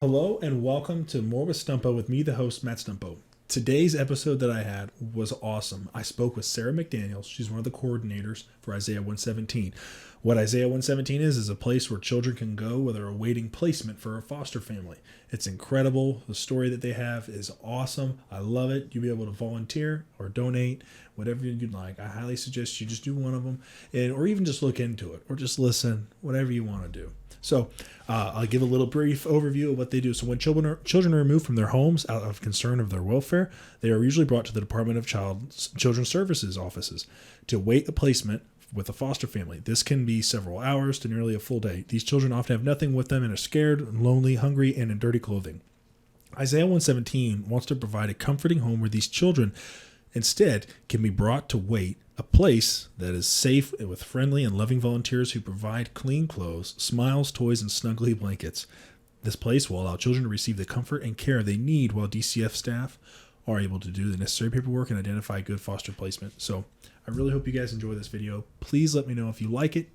Hello and welcome to More with Stumpo with me, the host, Matt Stumpo. Today's episode that I had was awesome. I spoke with Sarah McDaniels. She's one of the coordinators for Isaiah 117. What Isaiah 117 is a place where children can go where they're awaiting placement for a foster family. It's incredible. The story that they have is awesome. I love it. You'll be able to volunteer or donate, whatever you'd like. I highly suggest you just do one of them, or even just look into it, or just listen, whatever you want to do. So I'll give a little brief overview of what they do. So when children are removed from their homes out of concern of their welfare, they are usually brought to the Department of Children's Services offices to wait a placement with a foster family. This can be several hours to nearly a full day. These children often have nothing with them and are scared, lonely, hungry, and in dirty clothing. Isaiah 117 wants to provide a comforting home where these children instead can be brought to wait, a place that is safe with friendly and loving volunteers who provide clean clothes, smiles, toys, and snuggly blankets. This place will allow children to receive the comfort and care they need while DCF staff are able to do the necessary paperwork and identify good foster placement. So I really hope you guys enjoy this video. Please let me know if you like it.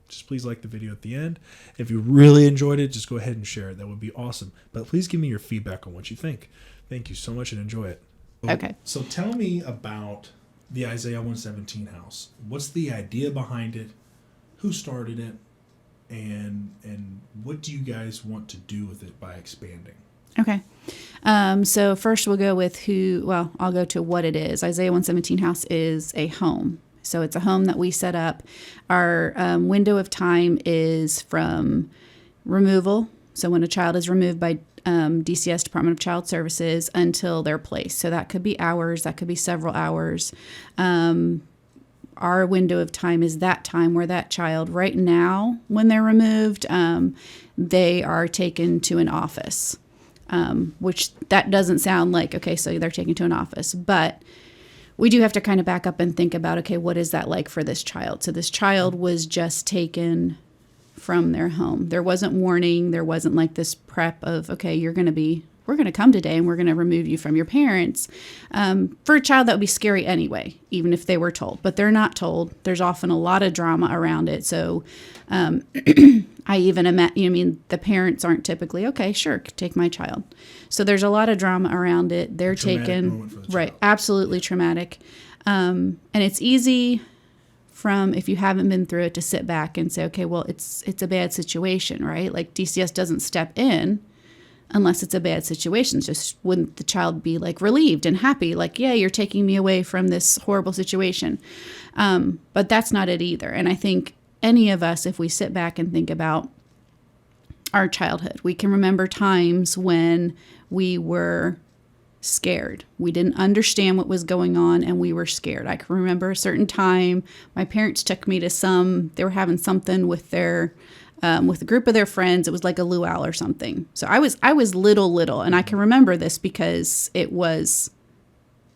Just please like the video at the end. If you really enjoyed it, just go ahead and share it. That would be awesome. But please give me your feedback on what you think. Thank you so much and enjoy it. Okay. So tell me about the Isaiah 117 house. What's the idea behind it? Who started it? And what do you guys want to do with it by expanding? Okay. So first we'll go with I'll go to what it is. Isaiah 117 House is a home. So it's a home that we set up. Our window of time is from removal. So when a child is removed by DCS, Department of Child Services, until they're placed. So that could be hours, that could be several hours. Our window of time is that time where that child, right now, when they're removed, they are taken to an office, which that doesn't sound like, okay, so they're taken to an office. But we do have to kind of back up and think about, okay, what is that like for this child? So this child was just taken from their home. There wasn't warning. There wasn't like this prep of, okay, we're going to come today and we're going to remove you from your parents. For a child, that would be scary anyway, even if they were told, but they're not told. There's often a lot of drama around it. So, I even imagine, the parents aren't typically, okay, sure, take my child. So there's a lot of drama around it. They're taken, right. Absolutely traumatic. And it's easy if you haven't been through it to sit back and say, okay, well, it's a bad situation, right? Like DCS doesn't step in unless it's a bad situation. Just wouldn't the child be like relieved and happy? Like, yeah, you're taking me away from this horrible situation. But that's not it either. And I think any of us, if we sit back and think about our childhood, we can remember times when we were scared. We didn't understand what was going on and we were scared. I can remember a certain time my parents took me to they were having something with with a group of their friends. It was like a luau or something. So I was little, and I can remember this because it was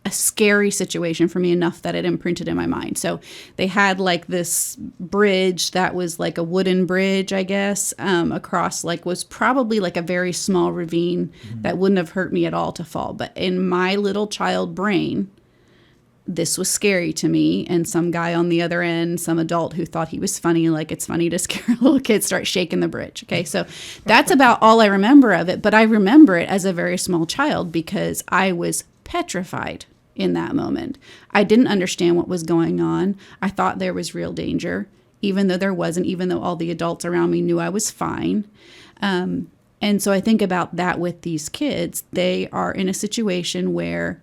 a scary situation for me enough that it imprinted in my mind. So they had like this bridge that was like a wooden bridge, I guess, across was probably like a very small ravine that wouldn't have hurt me at all to fall. But in my little child brain, this was scary to me. And some guy on the other end, some adult who thought he was funny, like it's funny to scare a little kid, start shaking the bridge. Okay, so that's about all I remember of it. But I remember it as a very small child because I was petrified in that moment. I didn't understand what was going on. I thought there was real danger, even though there wasn't, even though all the adults around me knew I was fine. And so I think about that with these kids. They are in a situation where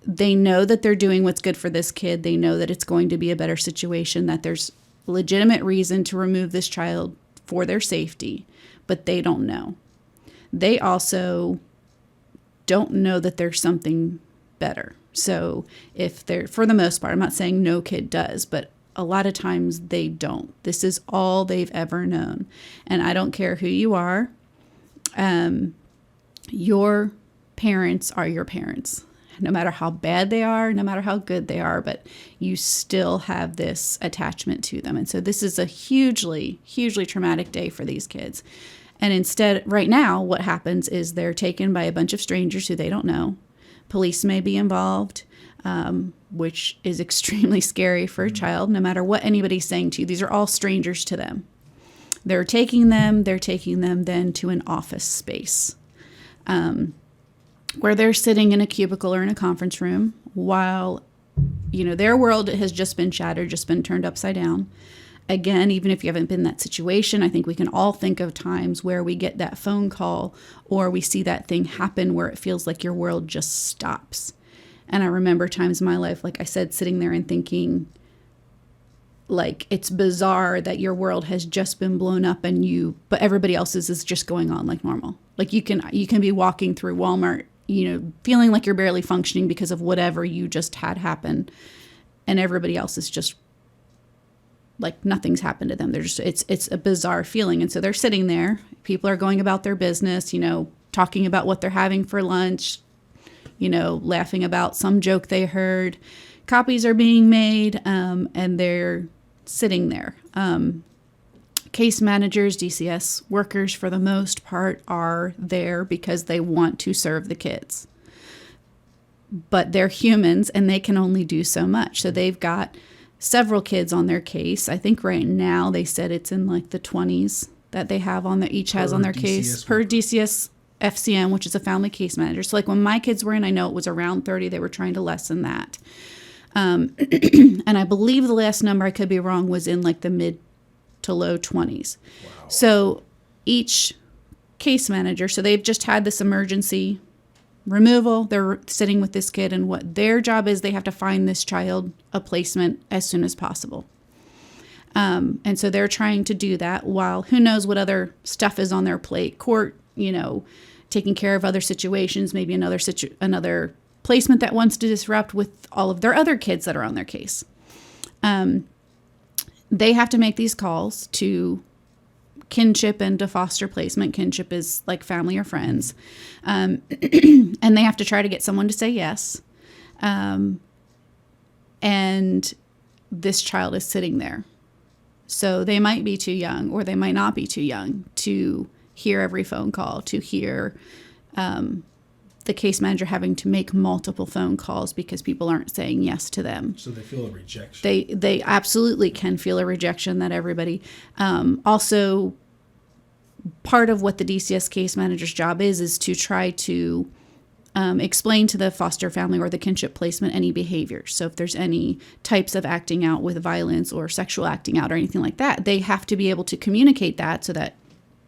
they know that they're doing what's good for this kid. They know that it's going to be a better situation, that there's legitimate reason to remove this child for their safety, but they don't know. They also don't know that there's something better. So for the most part, I'm not saying no kid does, but a lot of times they don't. This is all they've ever known. And I don't care who you are. Your parents are your parents, no matter how bad they are, no matter how good they are, but you still have this attachment to them. And so this is a hugely, hugely traumatic day for these kids. And instead, right now, what happens is they're taken by a bunch of strangers who they don't know. Police may be involved, which is extremely scary for a child, no matter what anybody's saying to you. These are all strangers to them. They're taking them then to an office space, where they're sitting in a cubicle or in a conference room while, their world has just been shattered, just been turned upside down. Again, even if you haven't been in that situation, I think we can all think of times where we get that phone call or we see that thing happen where it feels like your world just stops. And I remember times in my life, like I said, sitting there and thinking, like, it's bizarre that your world has just been blown up but everybody else's is just going on like normal. Like you can be walking through Walmart, feeling like you're barely functioning because of whatever you just had happen. And everybody else is just like nothing's happened to them. It's a bizarre feeling. And so they're sitting there. People are going about their business, talking about what they're having for lunch, laughing about some joke they heard. Copies are being made, and they're sitting there. Case managers, DCS workers, for the most part, are there because they want to serve the kids. But they're humans, and they can only do so much. So they've got several kids on their case. I think right now they said it's in like the 20s that they have each has on their case per DCS FCM, which is a family case manager. So like when my kids were in, I know it was around 30. They were trying to lessen that. And I believe the last number, I could be wrong, was in like the mid to low 20s. Wow. So each case manager, so they've just had this emergency removal. They're sitting with this kid, and what their job is, they have to find this child a placement as soon as possible. And so they're trying to do that while who knows what other stuff is on their plate. Court, taking care of other situations, maybe another placement that wants to disrupt with all of their other kids that are on their case. They have to make these calls to kinship and to foster placement. Kinship is like family or friends. And they have to try to get someone to say yes. And this child is sitting there. So they might be too young, or they might not be too young to hear every phone call, to hear the case manager having to make multiple phone calls because people aren't saying yes to them. So they feel a rejection. They absolutely can feel a rejection, that everybody. Also, part of what the DCS case manager's job is to try to explain to the foster family or the kinship placement any behavior. So if there's any types of acting out with violence or sexual acting out or anything like that, they have to be able to communicate that so that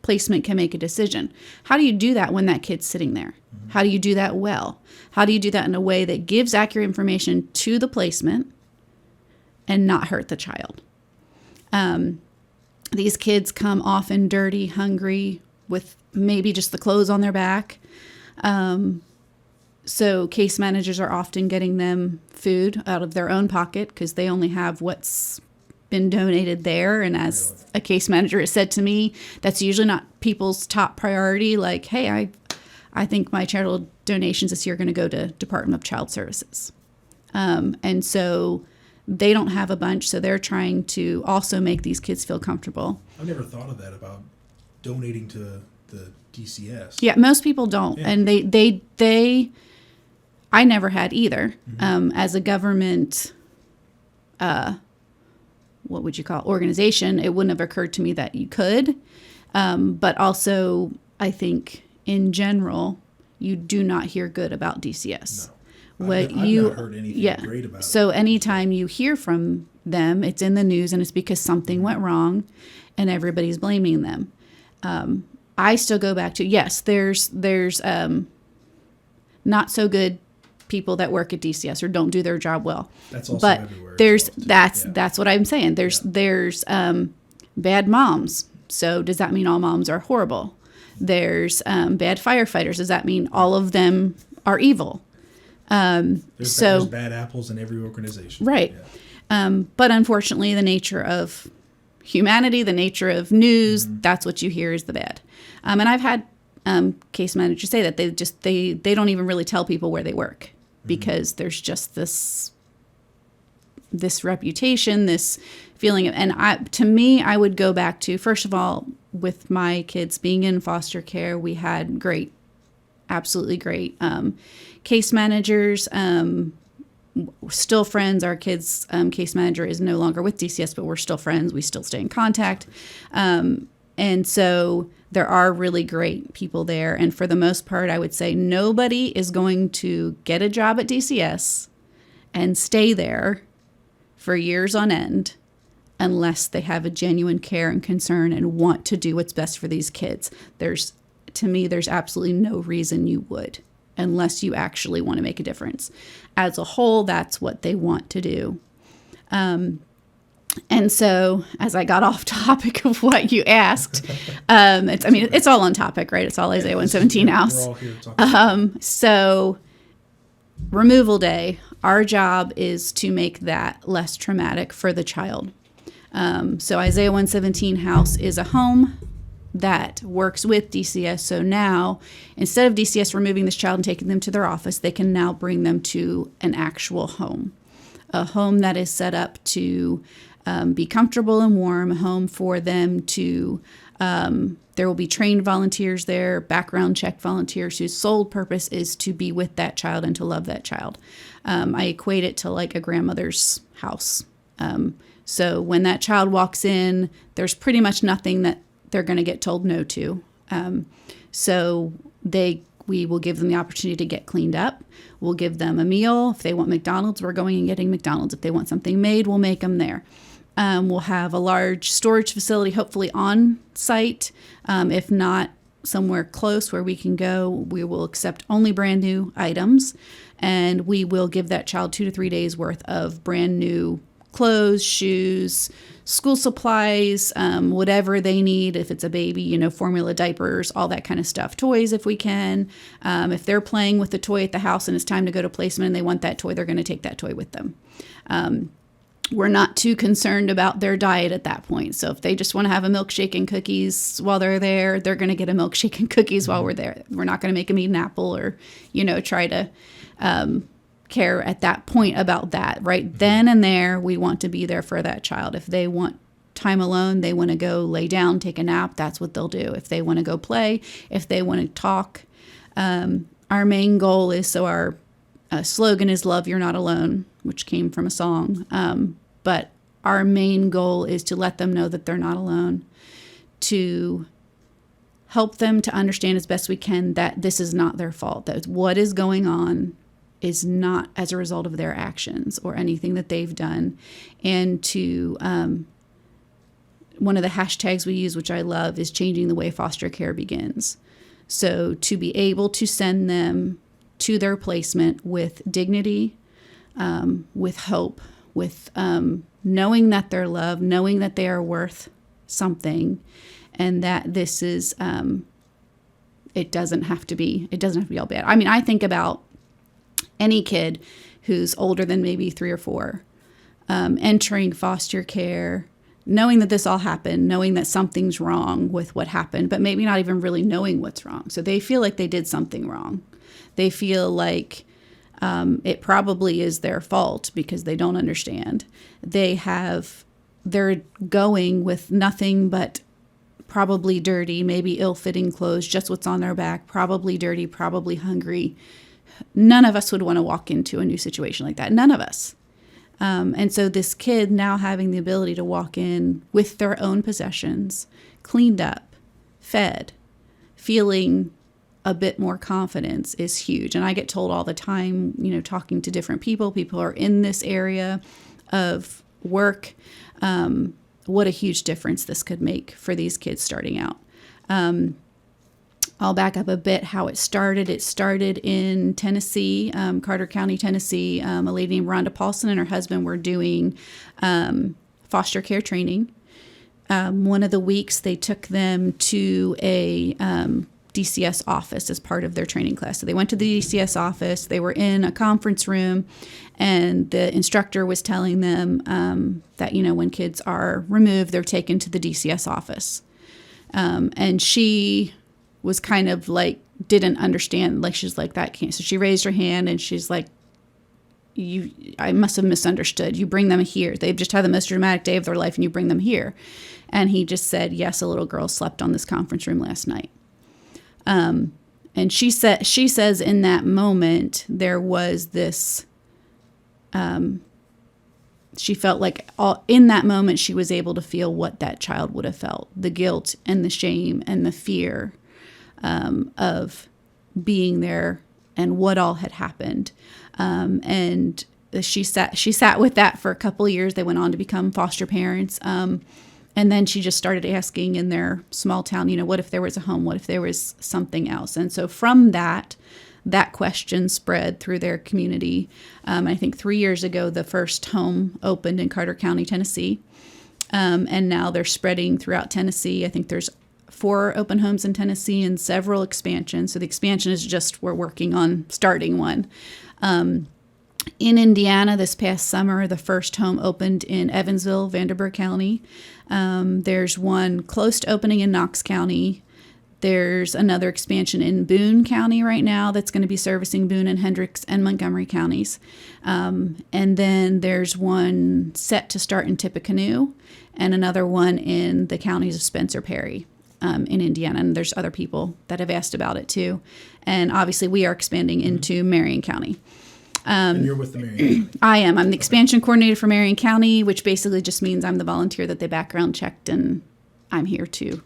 placement can make a decision. How do you do that when that kid's sitting there? Mm-hmm. How do you do that well? How do you do that in a way that gives accurate information to the placement and not hurt the child? These kids come often dirty, hungry, with maybe just the clothes on their back. So case managers are often getting them food out of their own pocket because they only have what's been donated there. And as a case manager has said to me, that's usually not people's top priority. Like, hey, I think my charitable donations this year are going to go to Department of Child Services. And so they don't have a bunch, so they're trying to also make these kids feel comfortable. I've never thought of that about donating to the DCS. Yeah, most people don't. Yeah. And they I never had either. Mm-hmm. As a government, what would you call it, organization, it wouldn't have occurred to me that you could. But also, I think in general, you do not hear good about DCS. No. I've not heard anything great about it. So anytime you hear from them, it's in the news, and it's because something went wrong, and everybody's blaming them. I still go back to, yes, there's not so good people that work at DCS or don't do their job well. That's also everywhere. That's what I'm saying. There's bad moms. So does that mean all moms are horrible? There's bad firefighters. Does that mean all of them are evil? There's bad apples in every organization. Right. Yeah. But unfortunately, the nature of humanity, the nature of news, that's what you hear is the bad. And I've had case managers say that they don't even really tell people where they work because there's just this reputation, this feeling of, and to me, I would go back to, first of all, with my kids being in foster care, we had absolutely great case managers, still friends. Our kids' case manager is no longer with DCS, but we're still friends. We still stay in contact. And so there are really great people there. And for the most part, I would say nobody is going to get a job at DCS and stay there for years on end unless they have a genuine care and concern and want to do what's best for these kids. To me, there's absolutely no reason you would, unless you actually want to make a difference. As a whole, that's what they want to do. And so, as I got off topic of what you asked, it's all on topic, right? It's all Isaiah 117 house. We're all here talking. So, removal day, our job is to make that less traumatic for the child. So Isaiah 117 house is a home that works with DCS. So now, instead of DCS removing this child and taking them to their office, they can now bring them to an actual home, a home that is set up to be comfortable and warm, a home for them to, there will be trained volunteers there, background check volunteers whose sole purpose is to be with that child and to love that child. I equate it to like a grandmother's house. So when that child walks in, there's pretty much nothing that they're going to get told no to. So we will give them the opportunity to get cleaned up. We'll give them a meal. If they want McDonald's, we're going and getting McDonald's. If they want something made, we'll make them there. We'll have a large storage facility, hopefully on site. If not, somewhere close where we can go. We will accept only brand new items, and we will give that child 2 to 3 days worth of brand new clothes, shoes, school supplies, whatever they need. If it's a baby, formula, diapers, all that kind of stuff. Toys, if we can. If they're playing with the toy at the house and it's time to go to placement and they want that toy, they're going to take that toy with them. We're not too concerned about their diet at that point. So if they just want to have a milkshake and cookies while they're there, they're going to get a milkshake and cookies while we're there. We're not going to make them eat an apple or, try to care at that point about that. Right then and there, we want to be there for that child. If they want time alone, they want to go lay down, take a nap, that's what they'll do. If they want to go play, if they want to talk, our main goal is, so our slogan is "Love, You're Not Alone," which came from a song. But our main goal is to let them know that they're not alone, to help them to understand as best we can that this is not their fault, that what is going on is not as a result of their actions or anything that they've done. And to, one of the hashtags we use, which I love, is changing the way foster care begins. So to be able to send them to their placement with dignity, with hope, with knowing that they're loved, knowing that they are worth something, and that this is, it doesn't have to be all bad. I mean, I think about any kid who's older than maybe 3 or 4, entering foster care, knowing that this all happened, knowing that something's wrong with what happened, but maybe not even really knowing what's wrong. So they feel like they did something wrong. They feel like it probably is their fault because they don't understand. They're going with nothing but probably dirty, maybe ill-fitting clothes, just what's on their back, probably dirty, probably hungry. None of us would want to walk into a new situation like that. None of us. And so this kid now having the ability to walk in with their own possessions, cleaned up, fed, feeling a bit more confidence is huge. And I get told all the time, talking to different people who are in this area of work, what a huge difference this could make for these kids starting out. I'll back up a bit how it started. It started in Tennessee, Carter County, Tennessee. A lady named Rhonda Paulson and her husband were doing foster care training. One of the weeks they took them to a DCS office as part of their training class. So they went to the DCS office. They were in a conference room, and the instructor was telling them that, when kids are removed, they're taken to the DCS office. And she was kind of like, didn't understand, like, she's like, that can't. So she raised her hand and she's like, I must have misunderstood. You bring them here. They've just had the most dramatic day of their life and you bring them here. And he just said, yes, a little girl slept on this conference room last night. And she says in that moment, there was this, she felt like in that moment she was able to feel what that child would have felt, the guilt and the shame and the fear of being there and what all had happened. And she sat with that for a couple of years. They went on to become foster parents. And then she just started asking in their small town, what if there was a home? What if there was something else? And so from that question spread through their community. I think 3 years ago, the first home opened in Carter County, Tennessee. And now they're spreading throughout Tennessee. I think there's 4 open homes in Tennessee and several expansions. So the expansion is just we're working on starting one. In Indiana this past summer, the first home opened in Evansville, Vanderburgh County. There's one close to opening in Knox County. There's another expansion in Boone County right now that's going to be servicing Boone and Hendricks and Montgomery counties. And then there's one set to start in Tippecanoe and another one in the counties of Spencer Perry in Indiana. And there's other people that have asked about it too. And obviously we are expanding into Marion County. And you're with the Marion County? I am. I'm the expansion coordinator for Marion County, which basically just means I'm the volunteer that they background checked, and I'm here to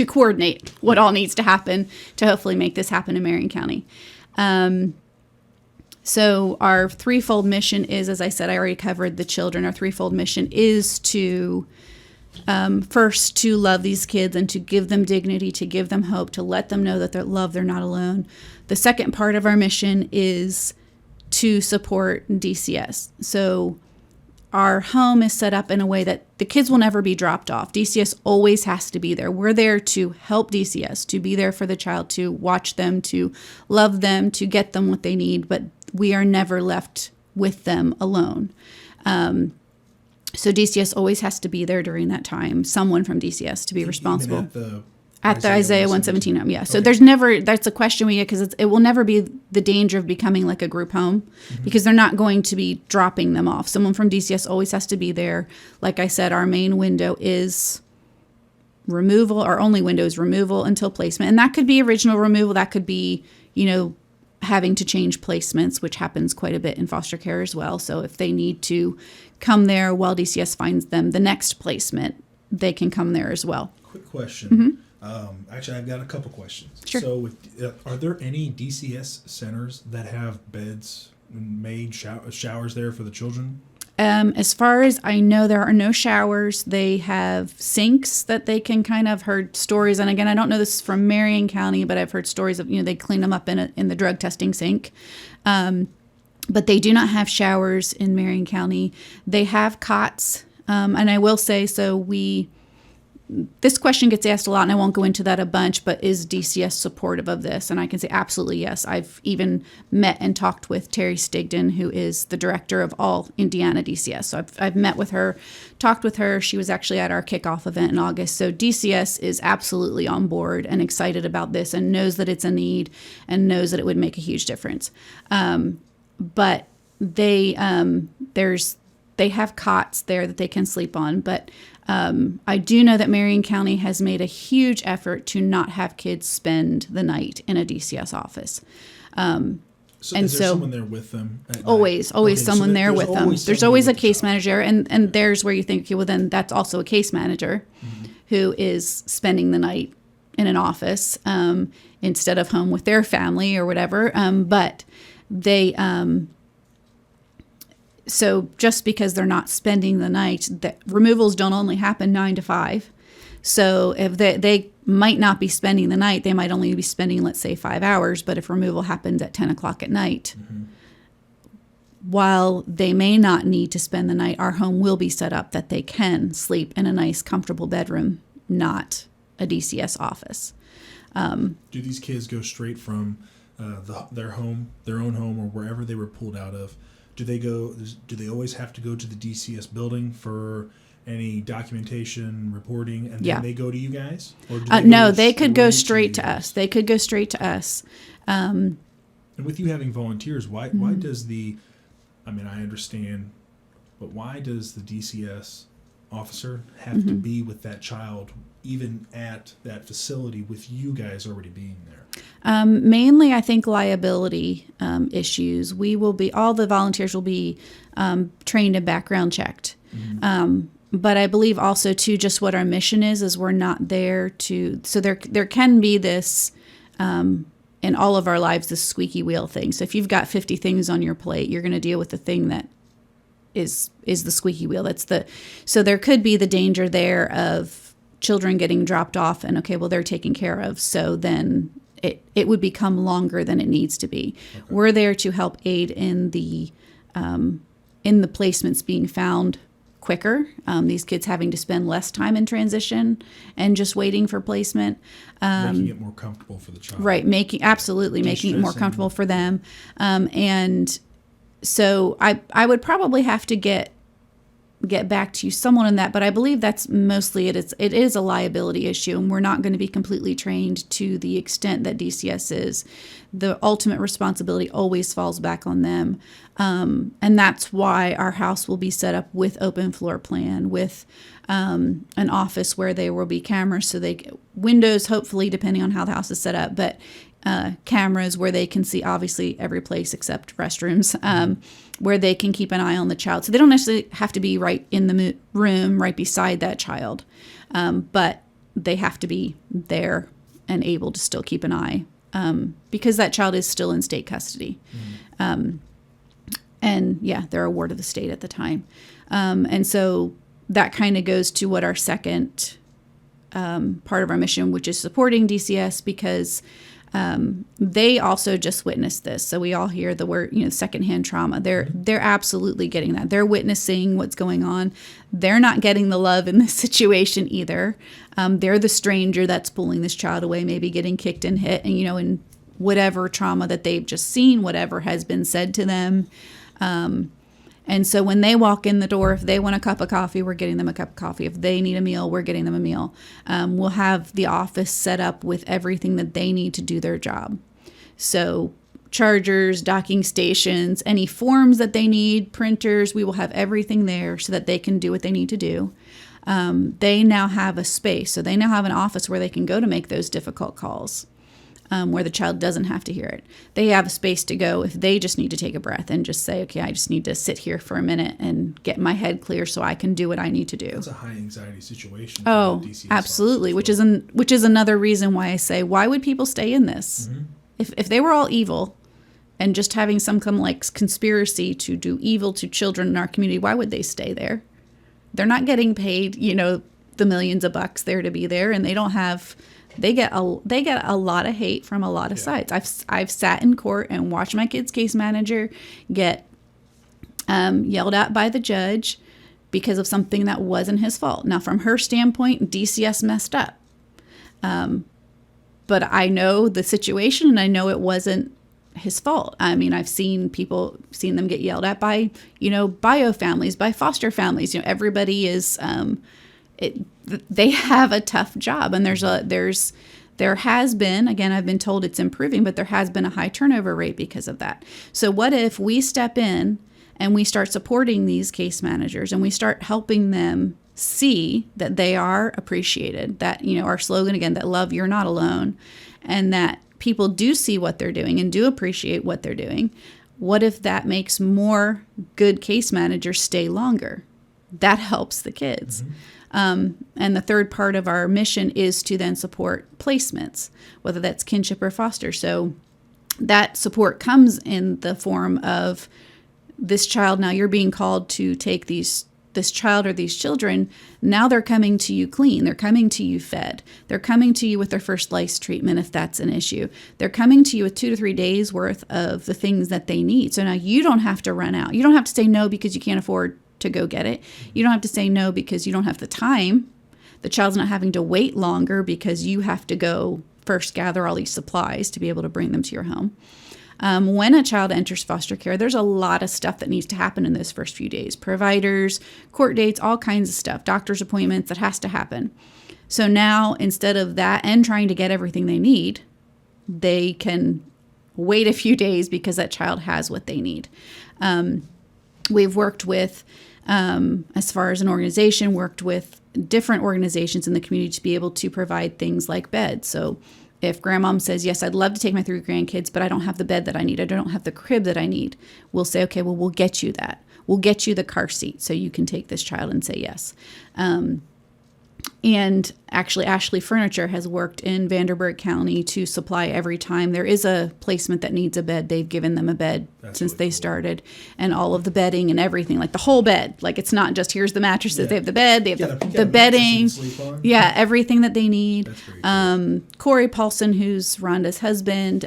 coordinate what all needs to happen to hopefully make this happen in Marion County. So our threefold mission is, as I said, I already covered the children. Our threefold mission is to first to love these kids and to give them dignity, to give them hope, to let them know that they're loved, they're not alone. The second part of our mission is to support DCS. So our home is set up in a way that the kids will never be dropped off. DCS always has to be there. We're there to help DCS, to be there for the child, to watch them, to love them, to get them what they need, but we are never left with them alone. So DCS always has to be there during that time, someone from DCS to be responsible. At the Isaiah 117 home, yeah. So okay. There's never, that's a question we get because it will never be the danger of becoming like a group home because they're not going to be dropping them off. Someone from DCS always has to be there. Like I said, our main window is removal. Our only window is removal until placement. And that could be original removal. That could be, having to change placements, which happens quite a bit in foster care as well. So if they need to come there while DCS finds them the next placement, they can come there as well. Quick question. Actually, I've got a couple questions. Sure. So, are there any DCS centers that have beds and made showers there for the children? As far as I know, there are no showers. They have sinks that they can kind of heard stories. And again, I don't know this from Marion County, but I've heard stories of, they clean them up in the drug testing sink. But they do not have showers in Marion County. They have cots. And I will say, this question gets asked a lot, and I won't go into that a bunch, but is DCS supportive of this? And I can say absolutely yes. I've even met and talked with Terry Stigdon, who is the director of all Indiana DCS. So I've met with her, talked with her. She was actually at our kickoff event in August. So DCS is absolutely on board and excited about this and knows that it's a need and knows that it would make a huge difference. But they have cots there that they can sleep on, but I do know that Marion County has made a huge effort to not have kids spend the night in a DCS office. So is there someone there with them? Always someone there with them. There's always a case manager, and there's where you think, okay, well, then that's also a case manager who is spending the night in an office instead of home with their family or whatever. But they... So just because they're not spending the night, the removals don't only happen 9 to 5. So if they might not be spending the night, they might only be spending, let's say, 5 hours. But if removal happens at 10 o'clock at night, while they may not need to spend the night, our home will be set up that they can sleep in a nice, comfortable bedroom, not a DCS office. Do these kids go straight from their own home, or wherever they were pulled out of? Do they always have to go to the DCS building for any documentation, reporting, and then they go to you guys? Or do they could go straight to us. They could go straight to us. And with you having volunteers, why does I understand, but why does the DCS officer have to be with that child, even at that facility, with you guys already being there? Mainly, I think liability issues. All the volunteers will be trained and background checked. But I believe also too, just what our mission is we're not there to. So there can be this in all of our lives, this squeaky wheel thing. So if you've got 50 things on your plate, you're going to deal with the thing that is the squeaky wheel. So there could be the danger there of children getting dropped off and okay, well they're taken care of. So then it would become longer than it needs to be. Okay. We're there to help aid in the placements being found quicker. These kids having to spend less time in transition and just waiting for placement. Making it more comfortable for the child. Right. Making it more comfortable for them. And so I would probably have to get back to you someone on that, but I believe that's mostly it is a liability issue, and we're not going to be completely trained to the extent that DCS is. The ultimate responsibility always falls back on them, and that's why our house will be set up with open floor plan, with an office where there will be cameras, so windows, hopefully, depending on how the house is set up, but cameras where they can see obviously every place except restrooms, where they can keep an eye on the child. So they don't necessarily have to be right in the room, right beside that child, but they have to be there and able to still keep an eye, because that child is still in state custody. And yeah, they're a ward of the state at the time. And so that kind of goes to what our second part of our mission, which is supporting DCS, because they also just witnessed this. So we all hear the word, secondhand trauma. They're absolutely getting that. They're witnessing what's going on. They're not getting the love in this situation either. They're the stranger that's pulling this child away, maybe getting kicked and hit, and in whatever trauma that they've just seen, whatever has been said to them. And so when they walk in the door, if they want a cup of coffee, we're getting them a cup of coffee. If they need a meal, we're getting them a meal. We'll have the office set up with everything that they need to do their job. So chargers, docking stations, any forms that they need, printers, we will have everything there so that they can do what they need to do. They now have a space. So they now have an office where they can go to make those difficult calls. Where the child doesn't have to hear it. They have a space to go if they just need to take a breath and just say, okay, I just need to sit here for a minute and get my head clear so I can do what I need to do. That's a high anxiety situation. Oh, absolutely. Which is another reason why I say, why would people stay in this? Mm-hmm. If they were all evil and just having some kind of like conspiracy to do evil to children in our community, why would they stay there? They're not getting paid, the millions of bucks there to be there, and they don't have. They get a lot of hate from a lot of sides. I've sat in court and watched my kid's case manager get yelled at by the judge because of something that wasn't his fault. Now, from her standpoint, DCS messed up. But I know the situation, and I know it wasn't his fault. I mean, I've seen them get yelled at by, bio families, by foster families. Everybody is. They have a tough job, and there has been, again, I've been told it's improving, but there has been a high turnover rate because of that. So what if we step in and we start supporting these case managers and we start helping them see that they are appreciated, that, our slogan again, that love, you're not alone, and that people do see what they're doing and do appreciate what they're doing. What if that makes more good case managers stay longer? That helps the kids. Mm-hmm. And the third part of our mission is to then support placements, whether that's kinship or foster. So that support comes in the form of this child. Now you're being called to take this child or these children. Now they're coming to you clean. They're coming to you fed. They're coming to you with their first lice treatment if that's an issue. They're coming to you with 2 to 3 days worth of the things that they need. So now you don't have to run out. You don't have to say no because you can't afford to go get it. You don't have to say no because you don't have the time. The child's not having to wait longer because you have to go first gather all these supplies to be able to bring them to your home. When a child enters foster care, there's a lot of stuff that needs to happen in those first few days. Providers, court dates, all kinds of stuff, doctor's appointments, that has to happen. So now, instead of that and trying to get everything they need, they can wait a few days because that child has what they need. We've worked with, as far as an organization, worked with different organizations in the community to be able to provide things like beds. So if grandmom says, yes, I'd love to take my 3 grandkids, but I don't have the bed that I need. I don't have the crib that I need. We'll say, okay, well, we'll get you that. We'll get you the car seat so you can take this child, and say yes. And actually, Ashley Furniture has worked in Vanderburgh County to supply every time there is a placement that needs a bed. They've given them a bed since they started, and all of the bedding and everything, like the whole bed. Like, it's not just here's the mattresses. They have the bed, they have the bedding. Yeah, everything that they need. That's very cool. Corey Paulson, who's Rhonda's husband,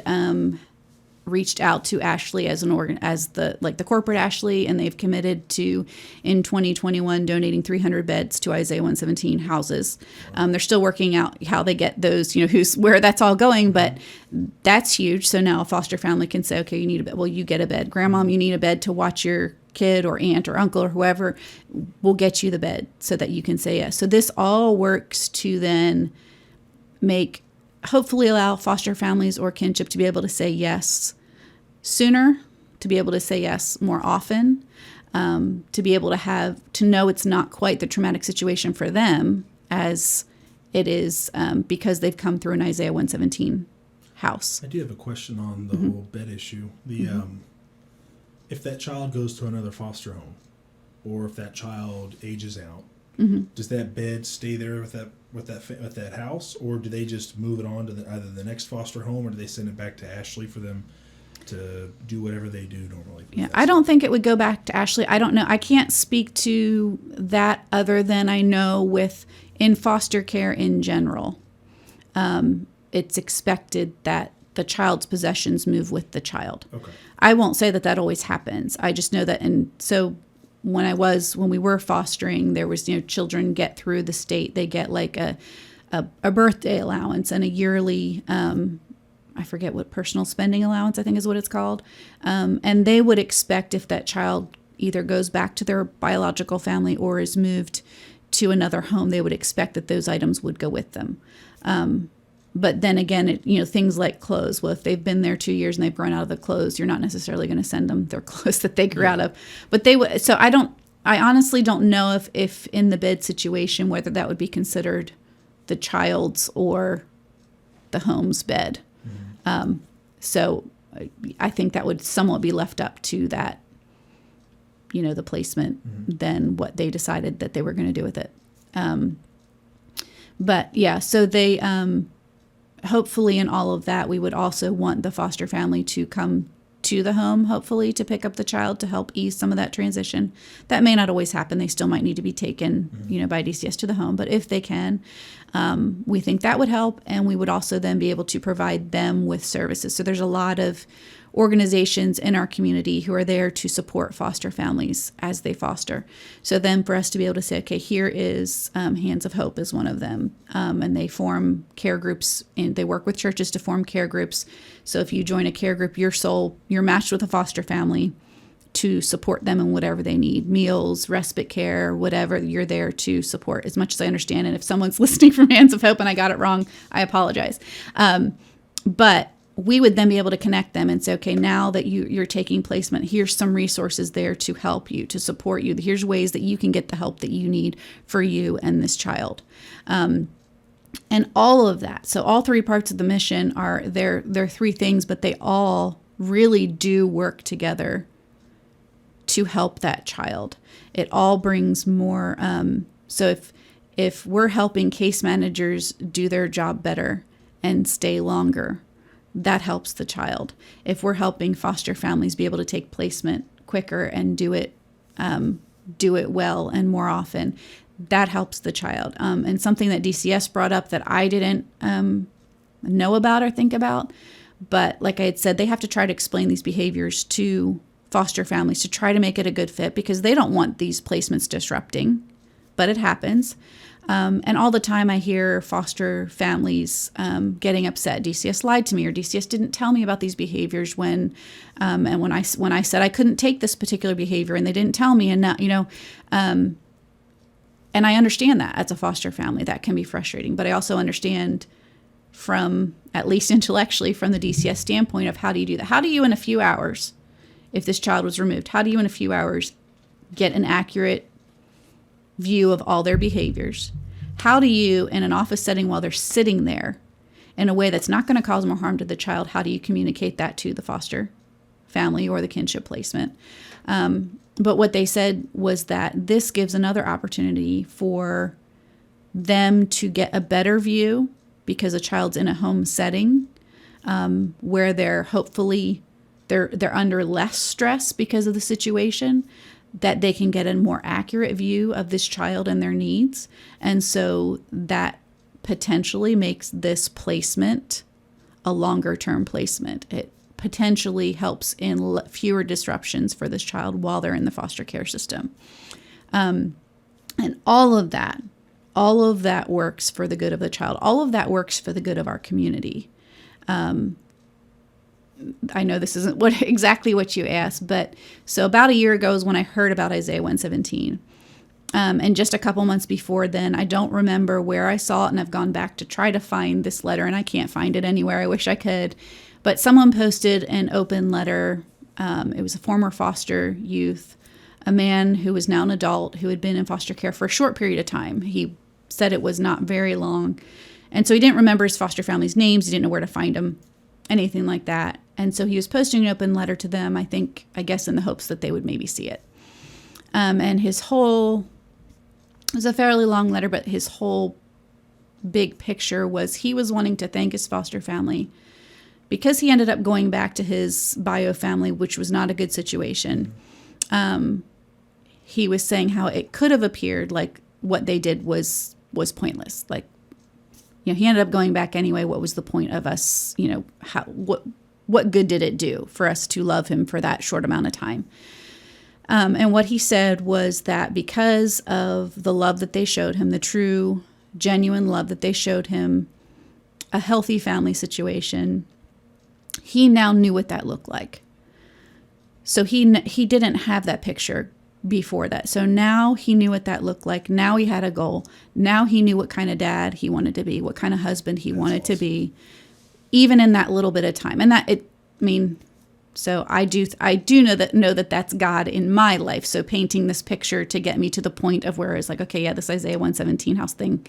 reached out to Ashley as the corporate Ashley, and they've committed to, in 2021, donating 300 beds to Isaiah 117 houses. They're still working out how they get those, where that's all going, but that's huge. So now a foster family can say, okay, you need a bed. Well, you get a bed. Grandmom, you need a bed to watch your kid or aunt or uncle or whoever. We'll get you the bed so that you can say yes. So this all works to then hopefully allow foster families or kinship to be able to say yes sooner, to be able to say yes more often, to be able to know it's not quite the traumatic situation for them as it is because they've come through an Isaiah 117 house. I do have a question on the whole bed issue. If that child goes to another foster home, or if that child ages out, does that bed stay there with that house, or do they just move it on to either the next foster home, or do they send it back to Ashley for them to do whatever they do normally? Yeah, I don't think it would go back to Ashley. I don't know. I can't speak to that other than I know in foster care in general, it's expected that the child's possessions move with the child. Okay. I won't say that always happens. I just know that, and so when we were fostering, there was, children get through the state, they get like a birthday allowance and a yearly, I forget what, personal spending allowance, I think is what it's called. And they would expect if that child either goes back to their biological family or is moved to another home, they would expect that those items would go with them. But then again, things like clothes. Well, if they've been there 2 years and they've grown out of the clothes, you're not necessarily going to send them their clothes that they grew out of. But they would. So I honestly don't know if in the bed situation whether that would be considered the child's or the home's bed. So I think that would somewhat be left up to that, the placement, than what they decided that they were going to do with it. But yeah, so they. Hopefully in all of that, we would also want the foster family to come to the home, hopefully, to pick up the child to help ease some of that transition. That may not always happen. They still might need to be taken, by DCS to the home. But if they can, we think that would help. And we would also then be able to provide them with services. So there's a lot of organizations in our community who are there to support foster families as they foster. So then for us to be able to say, okay, here is Hands of Hope is one of them. And they form care groups, and they work with churches to form care groups. So if you join a care group, you're matched with a foster family to support them in whatever they need, meals, respite care, whatever. You're there to support as much as I understand. And if someone's listening from Hands of Hope and I got it wrong, I apologize. But we would then be able to connect them and say, okay, now that you're taking placement, here's some resources there to help you, to support you. Here's ways that you can get the help that you need for you and this child. And all of that. So all 3 parts of the mission they're 3 things, but they all really do work together to help that child. It all brings more. So if we're helping case managers do their job better and stay longer, that helps the child. If we're helping foster families be able to take placement quicker and do it well and more often, that helps the child. And something that DCS brought up that I didn't know about or think about, but like I had said, they have to try to explain these behaviors to foster families to try to make it a good fit, because they don't want these placements disrupting, but it happens. And all the time I hear foster families getting upset. DCS lied to me, or DCS didn't tell me about these behaviors when I said I couldn't take this particular behavior, and they didn't tell me. And now, and I understand that as a foster family, that can be frustrating. But I also understand from, at least intellectually, from the DCS standpoint of how do you do that? How do you, in a few hours, if this child was removed, how do you in a few hours get an accurate view of all their behaviors? How do you, in an office setting while they're sitting there, in a way that's not going to cause more harm to the child, how do you communicate that to the foster family or the kinship placement? But what they said was that this gives another opportunity for them to get a better view, because a child's in a home setting where they're under less stress because of the situation, that they can get a more accurate view of this child and their needs. And so that potentially makes this placement a longer term placement. It potentially helps in fewer disruptions for this child while they're in the foster care system. And all of that works for the good of the child. All of that works for the good of our community. I know this isn't exactly what you asked, but so about a year ago is when I heard about Isaiah 117. And just a couple months before then, I don't remember where I saw it, and I've gone back to try to find this letter, and I can't find it anywhere. I wish I could. But someone posted an open letter. It was a former foster youth, a man who was now an adult who had been in foster care for a short period of time. He said it was not very long. And so he didn't remember his foster family's names. He didn't know where to find them, anything like that. And so he was posting an open letter to them, I guess in the hopes that they would maybe see it. And it was a fairly long letter, but his whole big picture was he was wanting to thank his foster family because he ended up going back to his bio family, which was not a good situation. He was saying how it could have appeared like what they did was pointless. Like, he ended up going back anyway. What was the point of us, what good did it do for us to love him for that short amount of time? And what he said was that because of the love that they showed him, the true, genuine love that they showed him, a healthy family situation, he now knew what that looked like. So he didn't have that picture before that. So now he knew what that looked like. Now he had a goal. Now he knew what kind of dad he wanted to be, what kind of husband he wanted to be, even in that little bit of time. And so I do know that that's God in my life. So painting this picture to get me to the point of where it's like, okay, yeah, this Isaiah 117 house thing,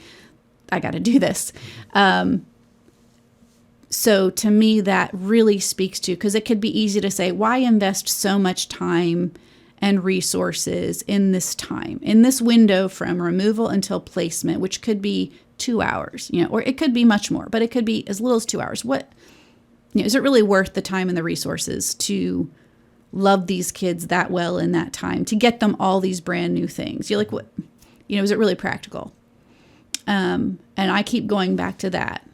I got to do this. So to me, that really speaks to, because it could be easy to say, why invest so much time and resources in this time, in this window from removal until placement, which could be 2 hours, or it could be much more, but it could be as little as 2 hours. Is it really worth the time and the resources to love these kids that well in that time, to get them all these brand new things? You're like, what, is it really practical? And I keep going back to that.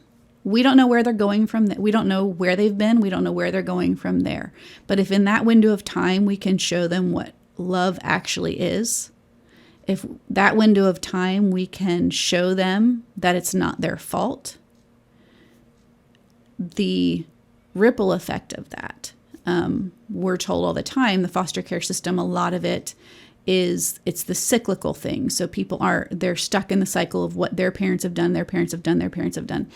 We don't know where they're going from. We don't know where they've been. We don't know where they're going from there. But if in that window of time, we can show them what love actually is, if that window of time, we can show them that it's not their fault, the ripple effect of that. We're told all the time, the foster care system, a lot of it's the cyclical thing. So they're stuck in the cycle of what their parents have done, their parents have done, their parents have done.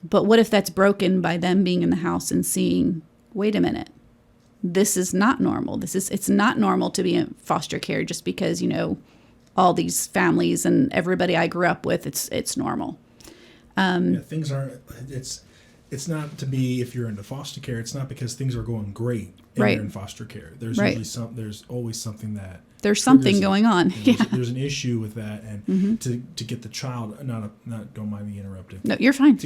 But what if that's broken by them being in the house and seeing, wait a minute, this is not normal. It's not normal to be in foster care just because, all these families and everybody I grew up with, it's normal. Things aren't, it's not to be, if you're into foster care, it's not because things are going great and you're in foster care. There's usually there's always something that there's something going on. There's an issue with that, and to get the child, don't mind me interrupting. No, you're fine.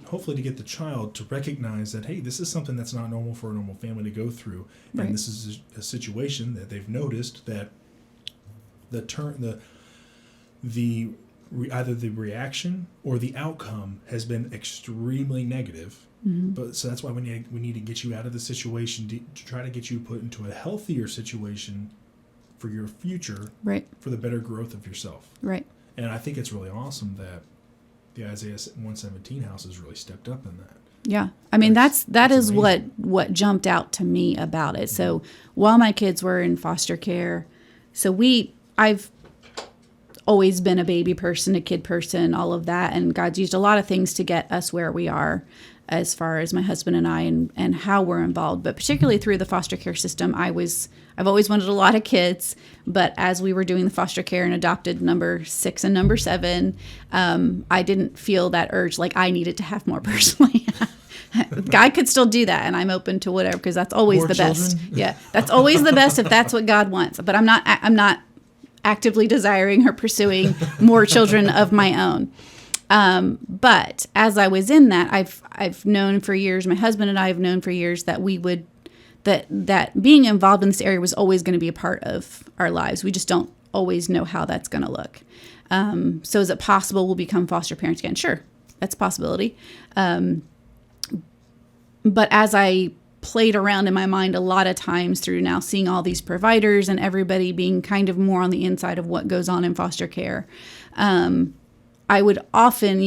Hopefully to get the child to recognize that, hey, this is something that's not normal for a normal family to go through, and this is a situation that they've noticed that either the reaction or the outcome has been extremely negative. But so that's why we need to get you out of the situation to try to get you put into a healthier situation for your future, for the better growth of yourself. Right. And I think it's really awesome that the Isaiah 117 house has really stepped up in that. Yeah. I mean, that is what jumped out to me about it. So while my kids were in foster care, I've always been a baby person, a kid person, all of that. And God's used a lot of things to get us where we are. as far as my husband and I and how we're involved. But particularly through the foster care system, I've always wanted a lot of kids. But as we were doing the foster care and adopted number 6 and number 7, I didn't feel that urge like I needed to have more personally. God could still do that, and I'm open to whatever, because that's always More the best. children? Yeah, that's always the best if that's what God wants. But I'm not actively desiring or pursuing more children of my own. But as I was in that, I've known for years, my husband and I have known for years that that being involved in this area was always going to be a part of our lives. We just don't always know how that's going to look. So is it possible we'll become foster parents again? Sure, that's a possibility. But as I played around in my mind a lot of times through now seeing all these providers and everybody being kind of more on the inside of what goes on in foster care, I would often,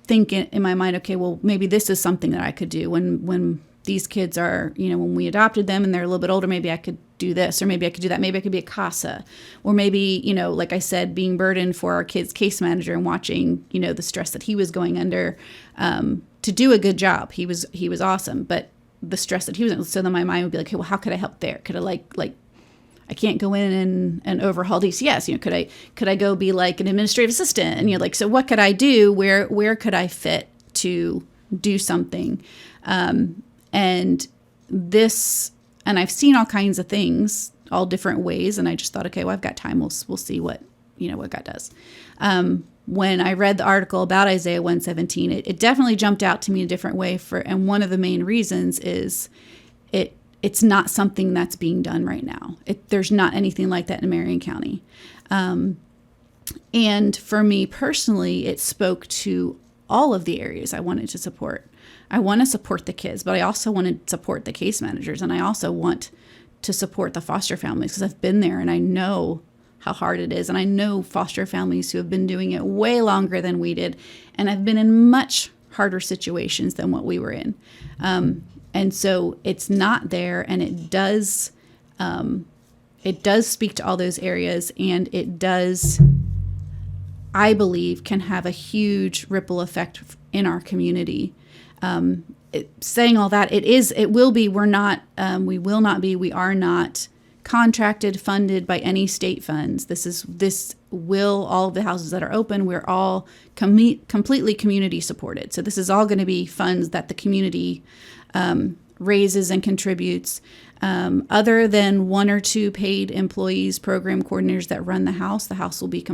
think in my mind, okay, well, maybe this is something that I could do when these kids are, when we adopted them and they're a little bit older, maybe I could do this, or maybe I could do that. Maybe I could be a CASA, or maybe, like I said, being burdened for our kid's case manager and watching, the stress that he was going under, to do a good job. He was awesome, but the stress that he was in, so then my mind would be like, hey, well, how could I help there? Could I I can't go in and overhaul DCS. Could I go be like an administrative assistant? And so what could I do? Where could I fit to do something? And I've seen all kinds of things, all different ways. And I just thought, okay, well, I've got time. We'll see what God does. When I read the article about Isaiah 117, it definitely jumped out to me a different way and one of the main reasons is it's not something that's being done right now. There's not anything like that in Marion County. And for me personally, it spoke to all of the areas I wanted to support. I want to support the kids, but I also want to support the case managers. And I also want to support the foster families because I've been there and I know how hard it is. And I know foster families who have been doing it way longer than we did. And I've been in much harder situations than what we were in. And so it's not there, and it does speak to all those areas, and it does, I believe, can have a huge ripple effect in our community. Saying all that, we are not contracted, funded by any state funds. All of the houses that are open, we're all completely community supported. So this is all going to be funds that the community raises and contributes. Other than 1 or 2 paid employees, program coordinators that run the house will be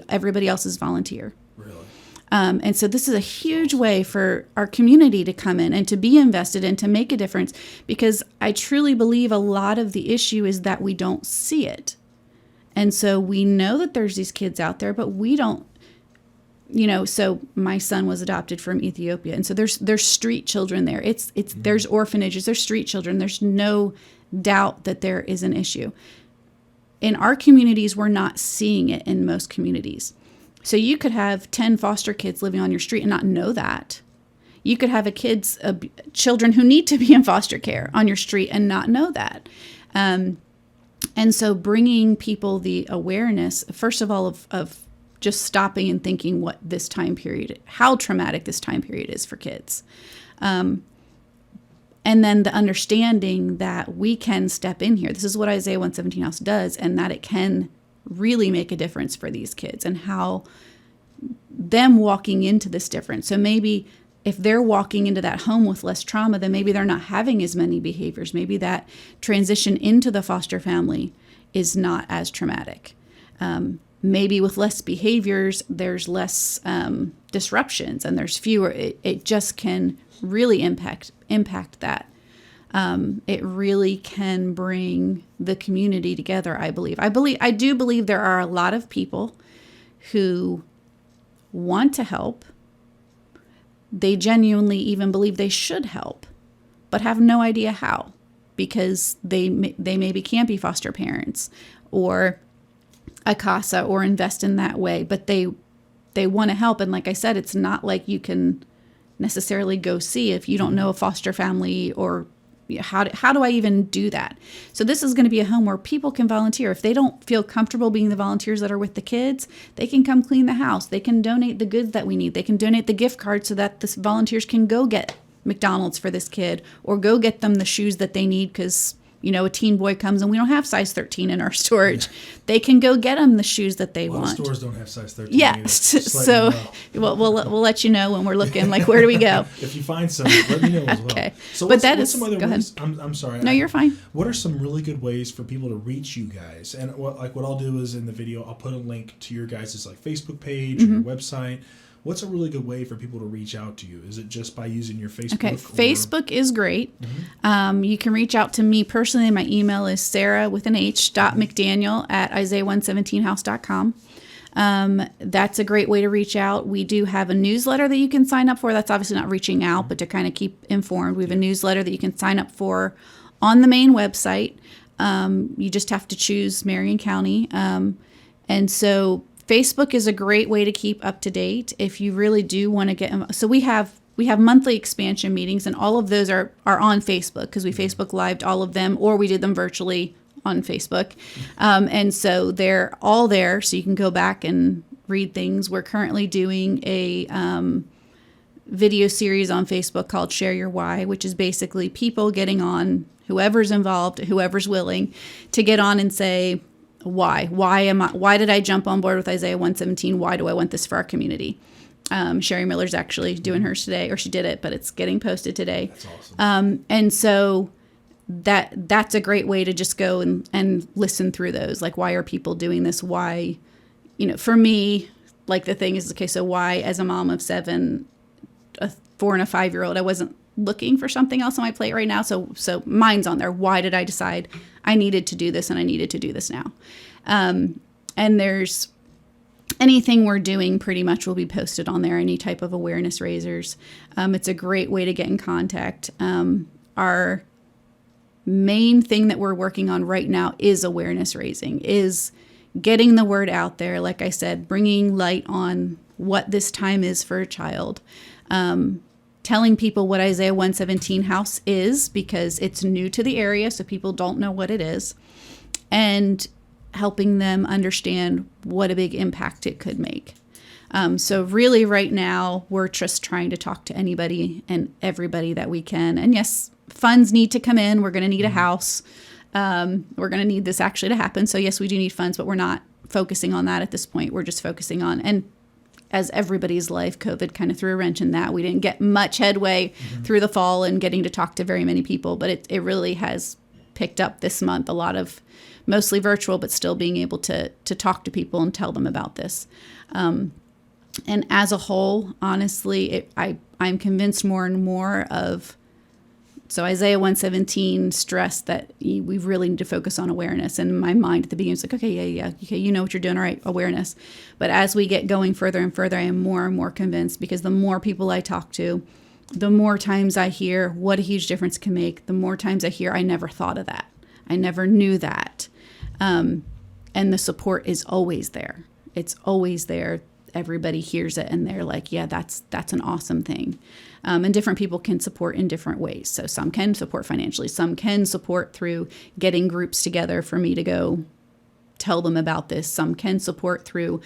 everybody else is volunteer. Really? And so this is a huge way for our community to come in and to be invested and to make a difference, because I truly believe a lot of the issue is that we don't see it. And so we know that there's these kids out there, but we don't, so my son was adopted from Ethiopia. And so there's street children there. There's orphanages, there's street children. There's no doubt that there is an issue. In our communities, we're not seeing it in most communities. So you could have 10 foster kids living on your street and not know that. You could have children who need to be in foster care on your street and not know that. And so bringing people the awareness, first of all, of just stopping and thinking how traumatic this time period is for kids. And then the understanding that we can step in here. This is what Isaiah 117 House does, and that it can really make a difference for these kids and how them walking into this difference. So maybe if they're walking into that home with less trauma, then maybe they're not having as many behaviors. Maybe that transition into the foster family is not as traumatic. Maybe with less behaviors, there's less disruptions and there's fewer. It just can really impact that. It really can bring the community together, I believe. I do believe there are a lot of people who want to help. They genuinely even believe they should help, but have no idea how, because they maybe can't be foster parents or a CASA or invest in that way, but they want to help. And like I said, it's not like you can necessarily go see if you don't know a foster family, or how do I even do that? So this is going to be a home where people can volunteer. If they don't feel comfortable being the volunteers that are with the kids, they can come clean the house. They can donate the goods that we need. They can donate the gift card so that the volunteers can go get McDonald's for this kid, or go get them the shoes that they need because, a teen boy comes and we don't have size 13 in our storage. They can go get them the shoes that they want. Stores don't have size 13. Yeah. So we'll let you know when we're looking, like, where do we go? If you find some, let me know as well. Okay. So But what's some other ways? I'm sorry. No, you're fine. What are some really good ways for people to reach you guys? And what I'll do is in the video, I'll put a link to your guys' like Facebook page or your website. What's a really good way for people to reach out to you? Is it just by using your Facebook? Okay, Facebook is great. You can reach out to me personally. My email is sarah with an h.mcdaniel@isaiah117house.com. That's a great way to reach out. We do have a newsletter that you can sign up for. That's obviously not reaching out, but to kind of keep informed. We have a newsletter that you can sign up for on the main website. You just have to choose Marion County. And so Facebook is a great way to keep up to date if you really do want to get. So we have monthly expansion meetings, and all of those are on Facebook because we Facebook Lived all of them, or we did them virtually on Facebook. And so they're all there, so you can go back and read things. We're currently doing a video series on Facebook called Share Your Why, which is basically people getting on, whoever's involved, whoever's willing, to get on and say, why did I jump on board with Isaiah 117? Why do I want this for our community? Sherry Miller's actually doing hers today, or she did it, but it's getting posted today. That's awesome. And so that's a great way to just go and listen through those. Like, why are people doing this? Why, for me, like, the thing is, okay, so why, as a mom of 7, a 4 and a 5-year-old, I wasn't looking for something else on my plate right now. So mine's on there. Why did I decide I needed to do this and I needed to do this now? And there's anything we're doing pretty much will be posted on there, any type of awareness raisers. It's a great way to get in contact. Our main thing that we're working on right now is awareness raising, is getting the word out there. Like I said, bringing light on what this time is for a child. Telling people what Isaiah 117 House is, because it's new to the area, so people don't know what it is, and helping them understand what a big impact it could make. So really right now, we're just trying to talk to anybody and everybody that we can. And yes, funds need to come in. We're going to need a house. We're going to need this actually to happen. So yes, we do need funds, but we're not focusing on that at this point. We're just focusing on, and as everybody's life, COVID kind of threw a wrench in that. We didn't get much headway through the fall and getting to talk to very many people, but it really has picked up this month. A lot of mostly virtual, but still being able to talk to people and tell them about this. And as a whole, honestly, I'm convinced more and more of, so Isaiah 117 stressed that we really need to focus on awareness. And in my mind at the beginning, it's like, okay, you know what you're doing, all right, awareness. But as we get going further and further, I am more and more convinced, because the more people I talk to, the more times I hear what a huge difference can make, the more times I hear, I never thought of that. I never knew that. And the support is always there. It's always there. Everybody hears it and they're like, yeah, that's an awesome thing. And different people can support in different ways. So some can support financially. Some can support through getting groups together for me to go tell them about this. Some can support through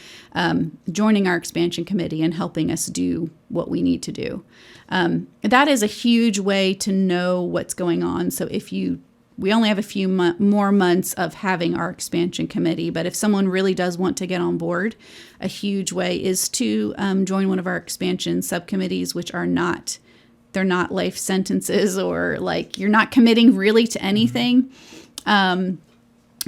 joining our expansion committee and helping us do what we need to do. That is a huge way to know what's going on. So we only have a few more months of having our expansion committee, but if someone really does want to get on board, a huge way is to join one of our expansion subcommittees, which they're not life sentences, or like you're not committing really to anything.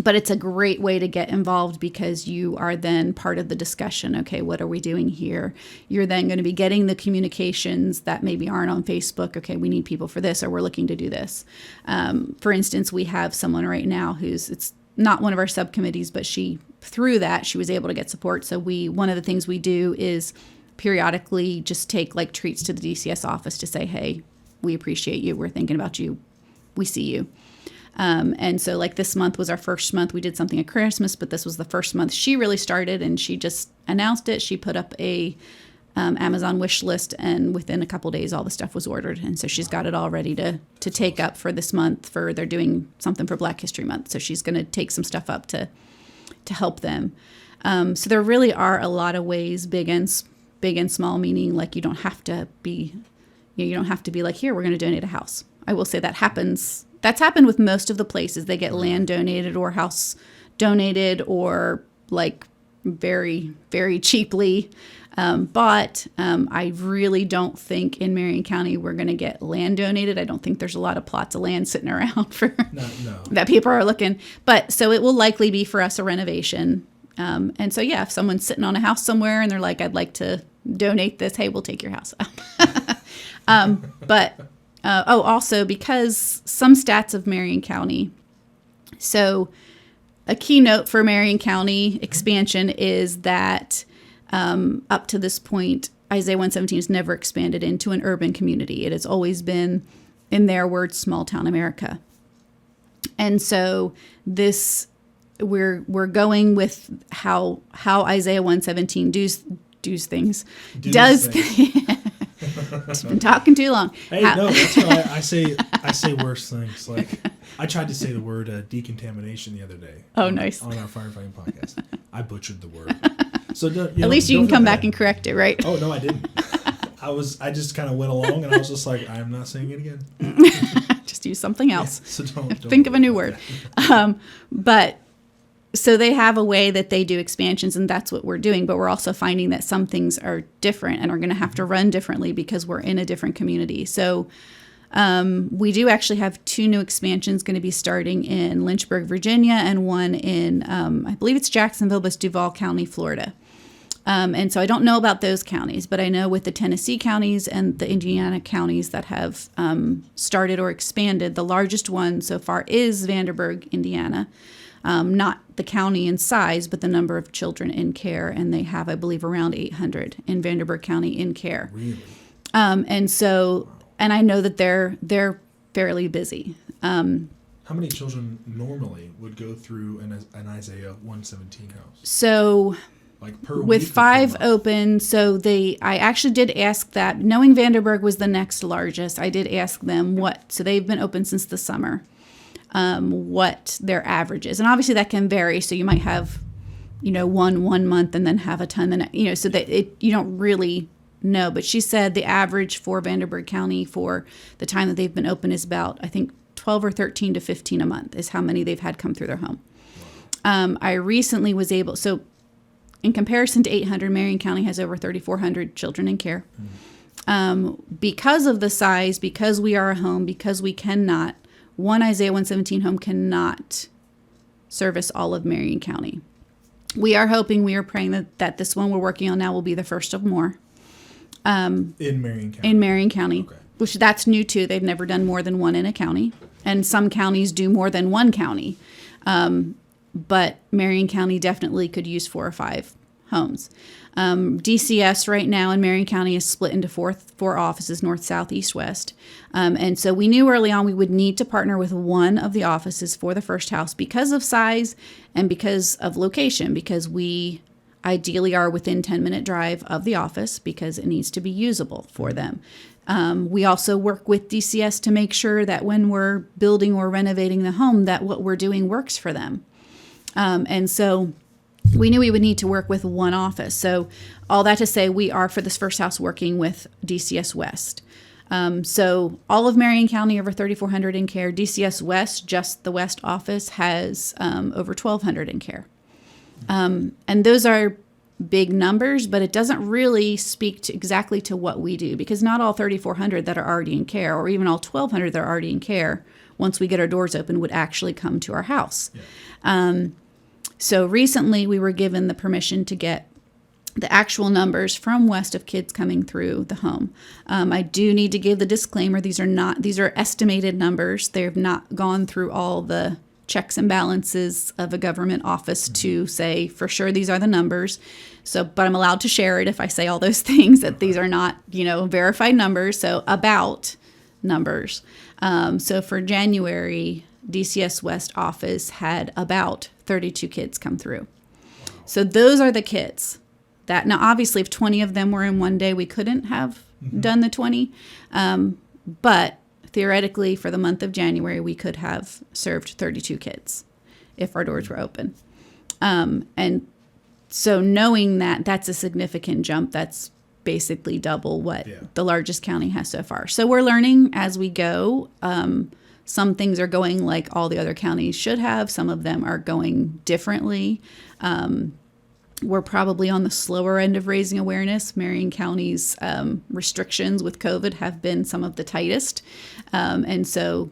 But it's a great way to get involved, because you are then part of the discussion. Okay, what are we doing here? You're then going to be getting the communications that maybe aren't on Facebook. Okay, we need people for this, or we're looking to do this. For instance, we have someone right now it's not one of our subcommittees, but through that, she was able to get support. So one of the things we do is periodically just take like treats to the DCS office to say, hey, we appreciate you. We're thinking about you. We see you. And so like this month was our first month. We did something at Christmas, but this was the first month she really started, and she just announced it. She put up a Amazon wish list, and within a couple days, all the stuff was ordered. And so she's got it all ready to take up for this month. They're doing something for Black History Month. So she's going to take some stuff up to help them. So there really are a lot of ways, big and small, meaning like you don't have to be You don't have to be like, here, we're going to donate a house. I will say that happens. That's happened with most of the places. They get land donated or house donated or like very, very cheaply. But I really don't think in Marion County we're going to get land donated. I don't think there's a lot of plots of land sitting around for No. that people are looking. But so it will likely be for us a renovation. And so, yeah, if someone's sitting on a house somewhere and they're like, I'd like to donate this, hey, we'll take your house. Also because some stats of Marion County. So a keynote for Marion County expansion is that up to this point, Isaiah 117 has never expanded into an urban community. It has always been, in their words, small town America. And so we're going with how Isaiah 117 does things. Just been talking too long. Hey, no, that's why I say worse things. Like I tried to say the word decontamination the other day. Oh, nice. On our firefighting podcast, I butchered the word. So at least you can come back and correct it, right? Oh no, I didn't. I just kind of went along and I was just like, I'm not saying it again. Just use something else. Yeah, so don't think of a new word. But so they have a way that they do expansions, and that's what we're doing. But we're also finding that some things are different and are going to have to run differently because we're in a different community. So we do actually have 2 new expansions going to be starting in Lynchburg, Virginia, and one in, I believe it's Jacksonville, but it's Duval County, Florida. And so I don't know about those counties, but I know with the Tennessee counties and the Indiana counties that have started or expanded, the largest one so far is Vanderburgh, Indiana. Not the county in size, but the number of children in care. And they have, I believe, around 800 in Vanderburgh County in care. Really? And I know that they're fairly busy. How many children normally would go through an Isaiah 117 house? So like per with week 5 open, so I actually did ask that, knowing Vanderburgh was the next largest, I did ask them so they've been open since the summer, what their average is. And obviously that can vary. So you might have, one month and then have a ton, so that you don't really know. But she said the average for Vanderburgh County for the time that they've been open is about, I think, 12 or 13 to 15 a month is how many they've had come through their home. I recently was able, so in comparison to 800, Marion County has over 3,400 children in care. Because of the size, because we are a home, because we cannot, one Isaiah 117 home cannot service all of Marion County. We are praying that this one we're working on now will be the first of more. In Marion County? In Marion County, okay. Which that's new too. They've never done more than one in a county. And some counties do more than one county. But Marion County definitely could use 4 or 5 homes. DCS right now in Marion County is split into 4 offices, north, south, east, west. And so we knew early on we would need to partner with one of the offices for the first house because of size and because of location, because we ideally are within 10-minute drive of the office because it needs to be usable for them. We also work with DCS to make sure that when we're building or renovating the home, that what we're doing works for them. And so we knew we would need to work with one office. So all that to say, we are for this first house working with DCS West. So all of Marion County over 3,400 in care. DCS West, just the West office, has over 1,200 in care. And those are big numbers, but it doesn't really speak exactly to what we do, because not all 3,400 that are already in care, or even all 1,200 that are already in care, once we get our doors open, would actually come to our house. Yeah. So recently we were given the permission to get the actual numbers from West of kids coming through the home. I do need to give the disclaimer, these are estimated numbers. They've not gone through all the checks and balances of a government office to say for sure these are the numbers. So, but I'm allowed to share it if I say all those things, that these are not, verified numbers. So about numbers. So for January, DCS West office had about 32 kids come through. So those are the kids that, now obviously if 20 of them were in one day, we couldn't have done the 20. But theoretically for the month of January, we could have served 32 kids if our doors were open. And so knowing that that's a significant jump, that's basically double what the largest county has so far. So we're learning as we go. Some things are going like all the other counties should have. Some of them are going differently. We're probably on the slower end of raising awareness. Marion County's restrictions with COVID have been some of the tightest. And so,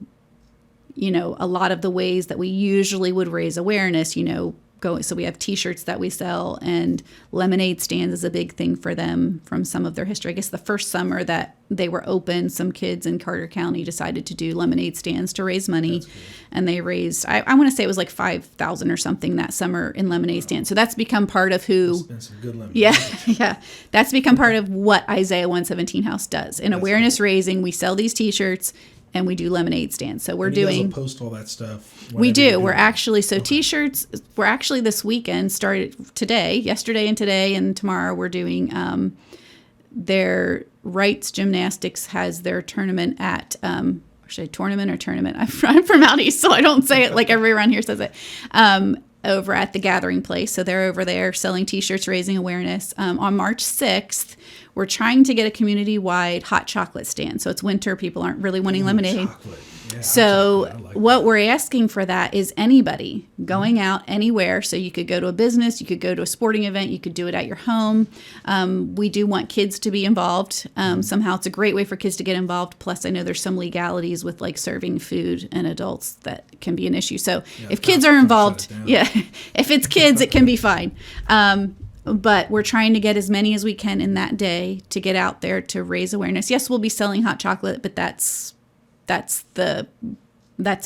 a lot of the ways that we usually would raise awareness, so we have T-shirts that we sell, and lemonade stands is a big thing for them from some of their history. I guess the first summer that they were open, some kids in Carter County decided to do lemonade stands to raise money, and they raised, I want to say it was like $5,000 or something that summer in lemonade stands. So that's become part of who, some good lemonade. yeah, that's become part of what Isaiah 117 House does. In awareness raising, we sell these T-shirts, and we do lemonade stands. So we're doing. You guys will post all that stuff. We do. We're actually T-shirts. We're actually this weekend started yesterday and tomorrow. We're doing their Wrights Gymnastics has their tournament at tournament or tournament. I'm from out east, so I don't say it like everybody around here says it. Over at the Gathering Place. So they're over there selling T-shirts, raising awareness. On March 6th, we're trying to get a community-wide hot chocolate stand. So it's winter. People aren't really wanting lemonade. Yeah, so what we're asking for that is anybody going out anywhere. So you could go to a business, you could go to a sporting event, you could do it at your home. We do want kids to be involved. Somehow it's a great way for kids to get involved. Plus, I know there's some legalities with like serving food and adults that can be an issue. So if kids are involved, if it's kids, it can be fine. But we're trying to get as many as we can in that day to get out there to raise awareness. Yes, we'll be selling hot chocolate, but that's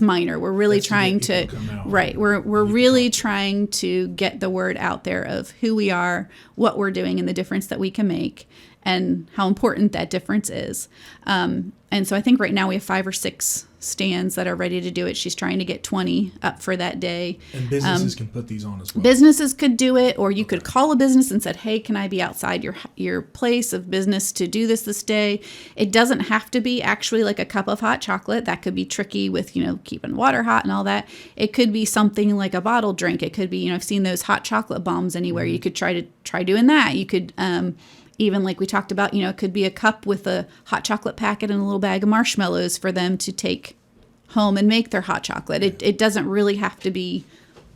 minor. We're really trying to We're really trying to get the word out there of who we are, what we're doing, and the difference that we can make, and how important that difference is. And so I think right now we have 5 or 6 stands that are ready to do it. She's trying to get 20 up for that day. And businesses can put these on as well. Businesses could do it, or you could call a business and said, hey, can I be outside your place of business to do this day? It doesn't have to be actually like a cup of hot chocolate. That could be tricky with, keeping water hot and all that. It could be something like a bottled drink. It could be, I've seen those hot chocolate bombs anywhere. You could try doing that. You could, even like we talked about, it could be a cup with a hot chocolate packet and a little bag of marshmallows for them to take home and make their hot chocolate. It doesn't really have to be,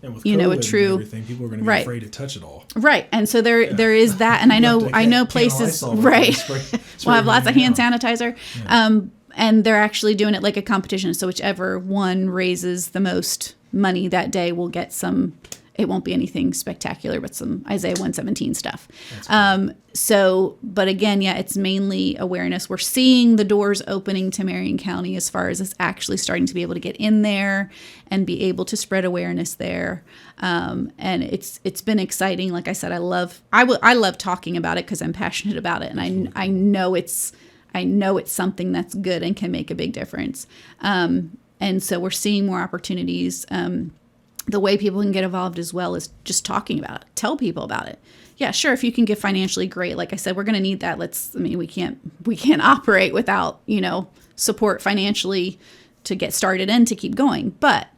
a true. And everything, people are going to be afraid to touch it all. Right, and so there is that, and I know places right. We'll have lots of hand sanitizer, and they're actually doing it like a competition. So whichever one raises the most money that day will get some. It won't be anything spectacular, but some Isaiah 117 stuff. But again, it's mainly awareness. We're seeing the doors opening to Marion County as far as it's actually starting to be able to get in there and be able to spread awareness there. And it's been exciting. Like I said, I love talking about it because I'm passionate about it, and I know it's something that's good and can make a big difference. And so we're seeing more opportunities. The way people can get involved as well is just talking about it. Tell people about it. Yeah, sure. If you can give financially, great. Like I said, we're going to need that. We can't operate without, support financially to get started and to keep going. But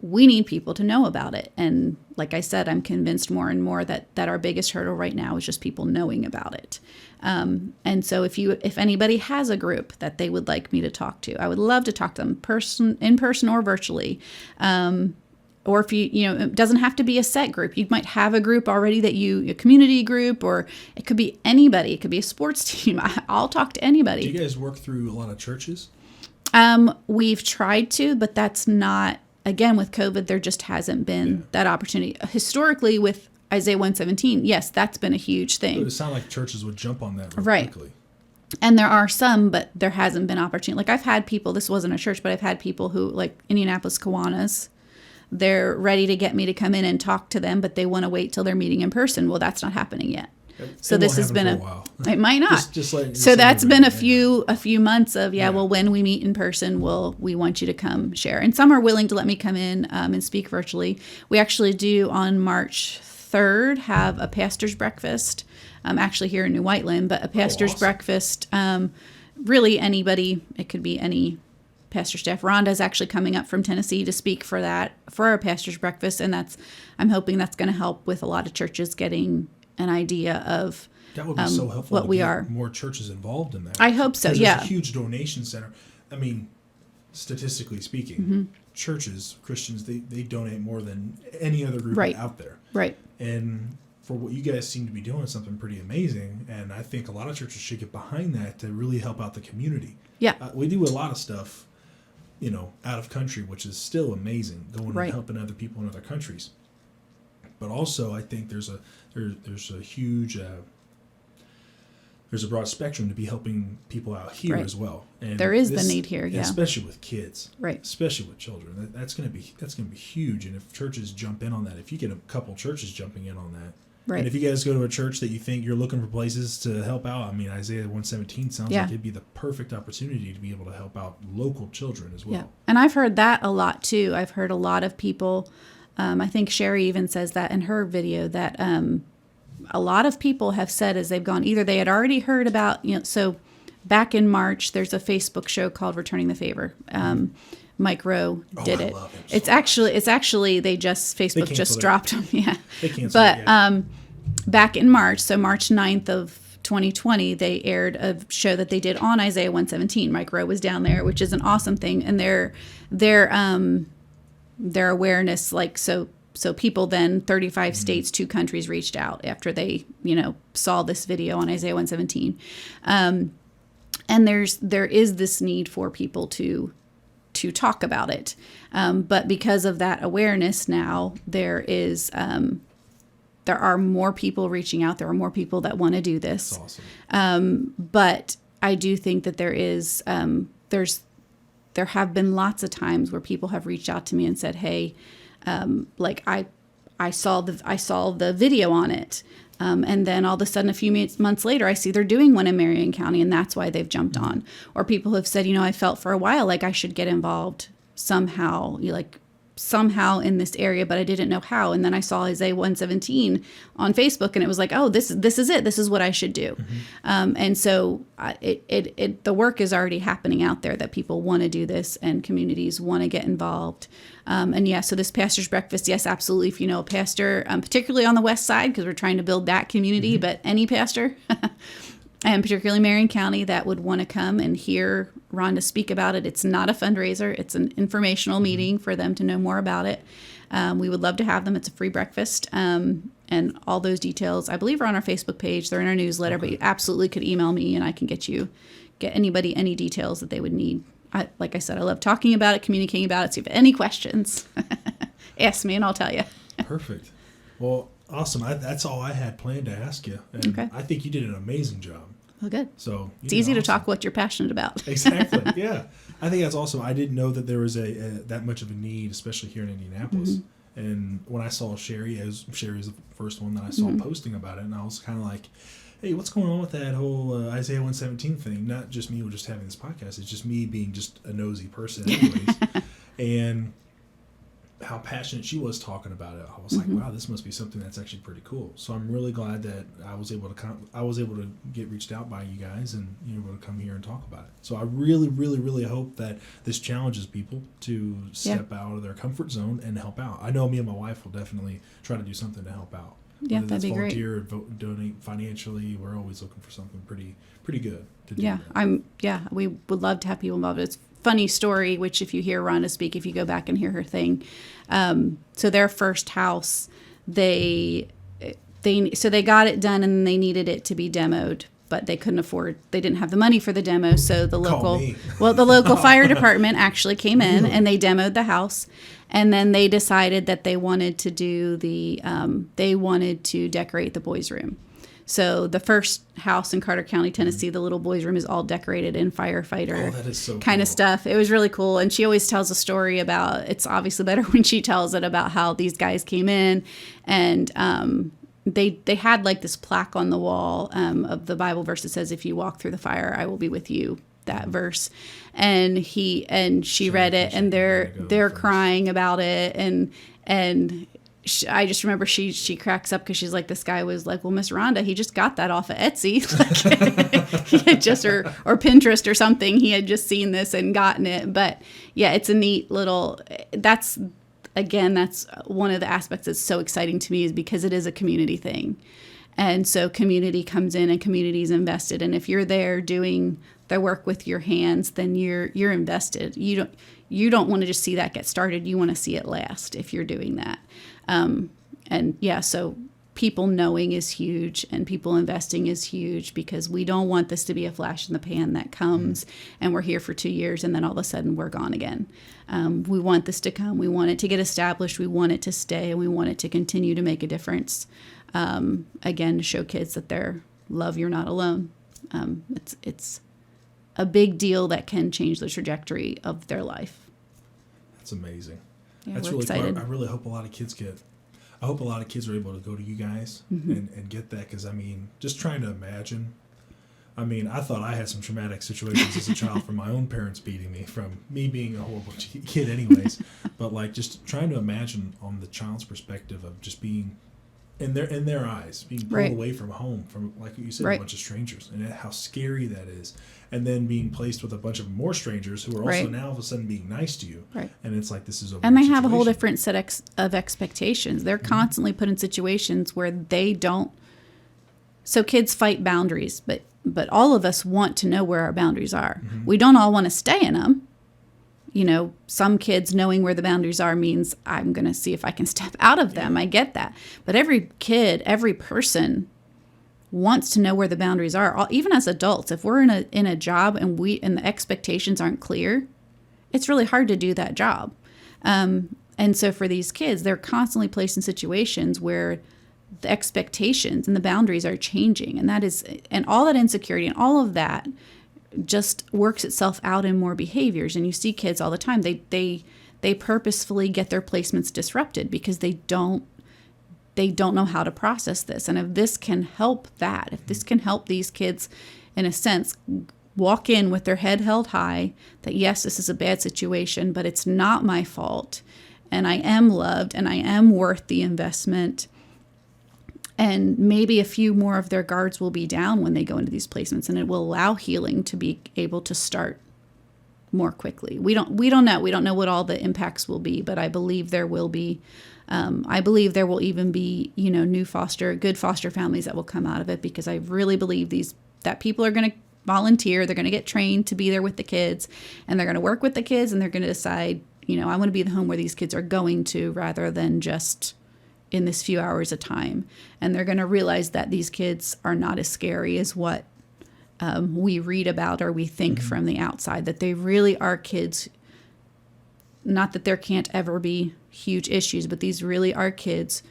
we need people to know about it. And like I said, I'm convinced more and more that our biggest hurdle right now is just people knowing about it. And so if anybody has a group that they would like me to talk to, I would love to talk to them in person or virtually. Or if it doesn't have to be a set group. You might have a group already a community group, or it could be anybody. It could be a sports team. I'll talk to anybody. Do you guys work through a lot of churches? We've tried to, but that's not, again, with COVID, there just hasn't been that opportunity. Historically, with Isaiah 117, yes, that's been a huge thing. It would sound like churches would jump on that real quickly. And there are some, but there hasn't been opportunity. Like I've had people, this wasn't a church, but I've had people who, like Indianapolis Kiwanis, they're ready to get me to come in and talk to them, but they want to wait till they're meeting in person. Well, that's not happening yet. So this has been a while. It might not. So that's been a few months of well, when we meet in person, we want you to come share. And some are willing to let me come in and speak virtually. We actually do on March 3rd have a pastor's breakfast. Actually here in New Whiteland, but a pastor's breakfast. Really anybody. It could be any pastor staff. Rhonda's actually coming up from Tennessee to speak for our pastor's breakfast, and I'm hoping that's going to help with a lot of churches getting an idea of That would be so helpful. what we are. More churches involved in that. I hope so. Yeah. There's a huge donation center. I mean, statistically speaking, churches, Christians, they donate more than any other group out there. Right. And for what you guys seem to be doing, something pretty amazing. And I think a lot of churches should get behind that to really help out the community. Yeah. We do a lot of stuff, out of country, which is still amazing, going and helping other people in other countries. But also, I think there's a huge there's a broad spectrum to be helping people out here as well. And there is the need here, especially with kids, right? Especially with children. That's going to be huge. And if churches jump in on that, if you get a couple churches jumping in on that, right? And if you guys go to a church that you think you're looking for places to help out, I mean, Isaiah 117 sounds like it'd be the perfect opportunity to be able to help out local children as well. Yeah, and I've heard that a lot too. I've heard a lot of people. I think Sherry even says that in her video that a lot of people have said as they've gone, either they had already heard about, so back in March, there's a Facebook show called Returning the Favor. Mike Rowe did it. Love him it's actually, Facebook just dropped him. Yeah. They canceled but back in March, so March 9th of 2020, they aired a show that they did on Isaiah 117. Mike Rowe was down there, which is an awesome thing. And their awareness, so people then 35 states, 2 countries reached out after they, saw this video on Isaiah 117. And there is this need for people to talk about it. But because of that awareness now, there are more people reaching out. There are more people that want to do this. That's awesome. But I do think that there have been lots of times where people have reached out to me and said, "Hey, I saw the video on it, and then all of a sudden, a few months later, I see they're doing one in Marion County, and that's why they've jumped on." Or people have said, "I felt for a while like I should get involved somehow, somehow in this area, but I didn't know how." And then I saw Isaiah 117 on Facebook, and it was like, "Oh, this is it. This is what I should do." And so the work is already happening out there that people want to do this, and communities want to get involved. So this pastor's breakfast, yes, absolutely. If you know a pastor, particularly on the west side, because we're trying to build that community, but any pastor, and particularly Marion County, that would want to come and hear Rhonda speak about it. It's not a fundraiser. It's an informational meeting for them to know more about it. We would love to have them. It's a free breakfast. And all those details, I believe, are on our Facebook page. They're in our newsletter, but you absolutely could email me and I can get anybody any details that they would need. Like I said, I love talking about it, communicating about it. So if you have any questions, ask me and I'll tell you. Perfect. Well, awesome. That's all I had planned to ask you. And I think you did an amazing job. Well, good. So it's easy to talk what you're passionate about. Exactly. Yeah. I think that's awesome. I didn't know that there was that much of a need, especially here in Indianapolis. And when I saw Sherry is the first one that I saw posting about it, and I was kind of like, hey, what's going on with that whole Isaiah 117 thing? Not just me just having this podcast. It's just me being just a nosy person anyways. And how passionate she was talking about it. I was like, wow, this must be something that's actually pretty cool. So I'm really glad that I was able to get reached out by you guys and able to come here and talk about it. So I really, really, really hope that this challenges people to step out of their comfort zone and help out. I know me and my wife will definitely try to do something to help out. Yeah, that'd be great. Volunteer, donate financially. We're always looking for something pretty good to do. Yeah, we would love to have people involved. It's a funny story, which if you hear Rhonda speak, if you go back and hear her thing, so their first house, they got it done and they needed it to be demoed, but they didn't have the money for the demo. So the local fire department actually came in and they demoed the house. And then they decided that they wanted to decorate the boys' room. So the first house in Carter County, Tennessee, the little boys' room is all decorated in firefighter kind of stuff. It was really cool. And she always tells a story about, it's obviously better when she tells it, about how these guys came in and they had like this plaque on the wall of the Bible verse that says, "If you walk through the fire, I will be with you." That verse, and she read it, and they're crying about it, and I just remember she cracks up because she's like, this guy was like, "Well, Miss Rhonda, he just got that off of Etsy, like, he had just or Pinterest or something. He had just seen this and gotten it." But yeah, it's a neat little. That's one of the aspects that's so exciting to me, is because it is a community thing. And so community comes in and community's invested. And if you're there doing the work with your hands, then you're invested. You don't want to just see that get started. You want to see it last if you're doing that. And yeah, so people knowing is huge and people investing is huge, because we don't want this to be a flash in the pan that comes and we're here for 2 years and then all of a sudden we're gone again. We want this to come. We want it to get established. We want it to stay, and we want it to continue to make a difference. Again, to show kids that they're loved, you're not alone. It's a big deal that can change the trajectory of their life. That's amazing. Yeah, That's we're really excited. cool. I really hope a lot of kids are able to go to you guys and get that, because, I mean, just trying to imagine. I mean, I thought I had some traumatic situations as a child from my own parents beating me, from me being a horrible kid anyways. But, like, just trying to imagine on the child's perspective of just being, in their eyes, being pulled Right. away from home, from, like you said, Right. a bunch of strangers, and how scary that is. And then being placed with a bunch of more strangers who are also Right. now all of a sudden being nice to you. Right. And it's like, this is a And they weird have a whole situation. different set of expectations. They're constantly put in situations where they don't. So kids fight boundaries, but all of us want to know where our boundaries are. We don't all want to stay in them. You know, some kids knowing where the boundaries are means I'm going to see if I can step out of them. I get that. But every kid, every person wants to know where the boundaries are. Even as adults, if we're in a job and the expectations aren't clear, it's really hard to do that job. And so for these kids, they're constantly placed in situations where the expectations and the boundaries are changing. And all that insecurity and all of that just works itself out in more behaviors. And you see kids all the time. They purposefully get their placements disrupted because they don't know how to process this. And if this can help that, if this can help these kids, in a sense, walk in with their head held high, that yes, this is a bad situation, but it's not my fault. And I am loved and I am worth the investment. And maybe a few more of their guards will be down when they go into these placements, and it will allow healing to be able to start more quickly. We don't know. We don't know what all the impacts will be, but I believe there will be. I believe there will even be, good foster families that will come out of it, because I really believe that people are going to volunteer. They're going to get trained to be there with the kids, and they're going to work with the kids, and they're going to decide, I want to be the home where these kids are going to, rather than just in this few hours of time. And they're going to realize that these kids are not as scary as what we read about or we think from the outside, that they really are kids. Not that there can't ever be huge issues, but these really are kids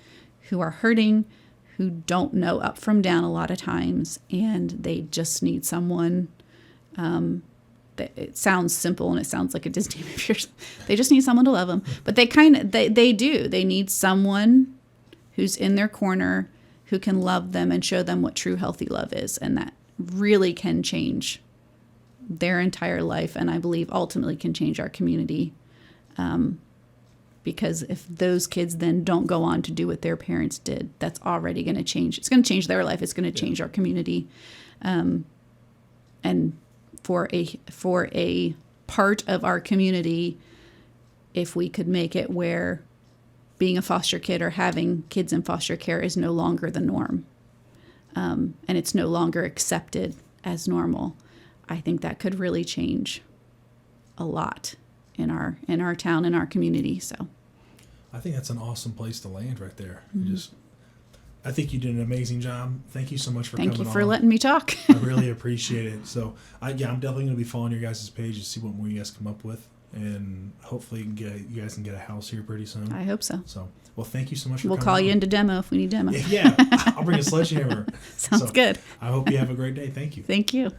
who are hurting, who don't know up from down a lot of times, and they just need someone. It sounds simple and it sounds like a Disney movie. They just need someone to love them, but they do. They need someone who's in their corner, who can love them and show them what true healthy love is, and that really can change their entire life, and I believe ultimately can change our community. Because if those kids then don't go on to do what their parents did, that's already going to change. It's going to change their life. It's going to change our community. And for a part of our community, if we could make it where being a foster kid or having kids in foster care is no longer the norm, and it's no longer accepted as normal, I think that could really change a lot in our town, in our community. So I think that's an awesome place to land right there. I think you did an amazing job. Thank you so much for coming on. Thank you for letting me talk. I really appreciate it. So I'm definitely going to be following your guys' page to see what more you guys come up with, and hopefully you guys can get a house here pretty soon. I hope so. So, well, thank you so much for We'll coming call on. you into demo if we need demo. Yeah, I'll bring a sledgehammer. Sounds good. I hope you have a great day. Thank you. Thank you.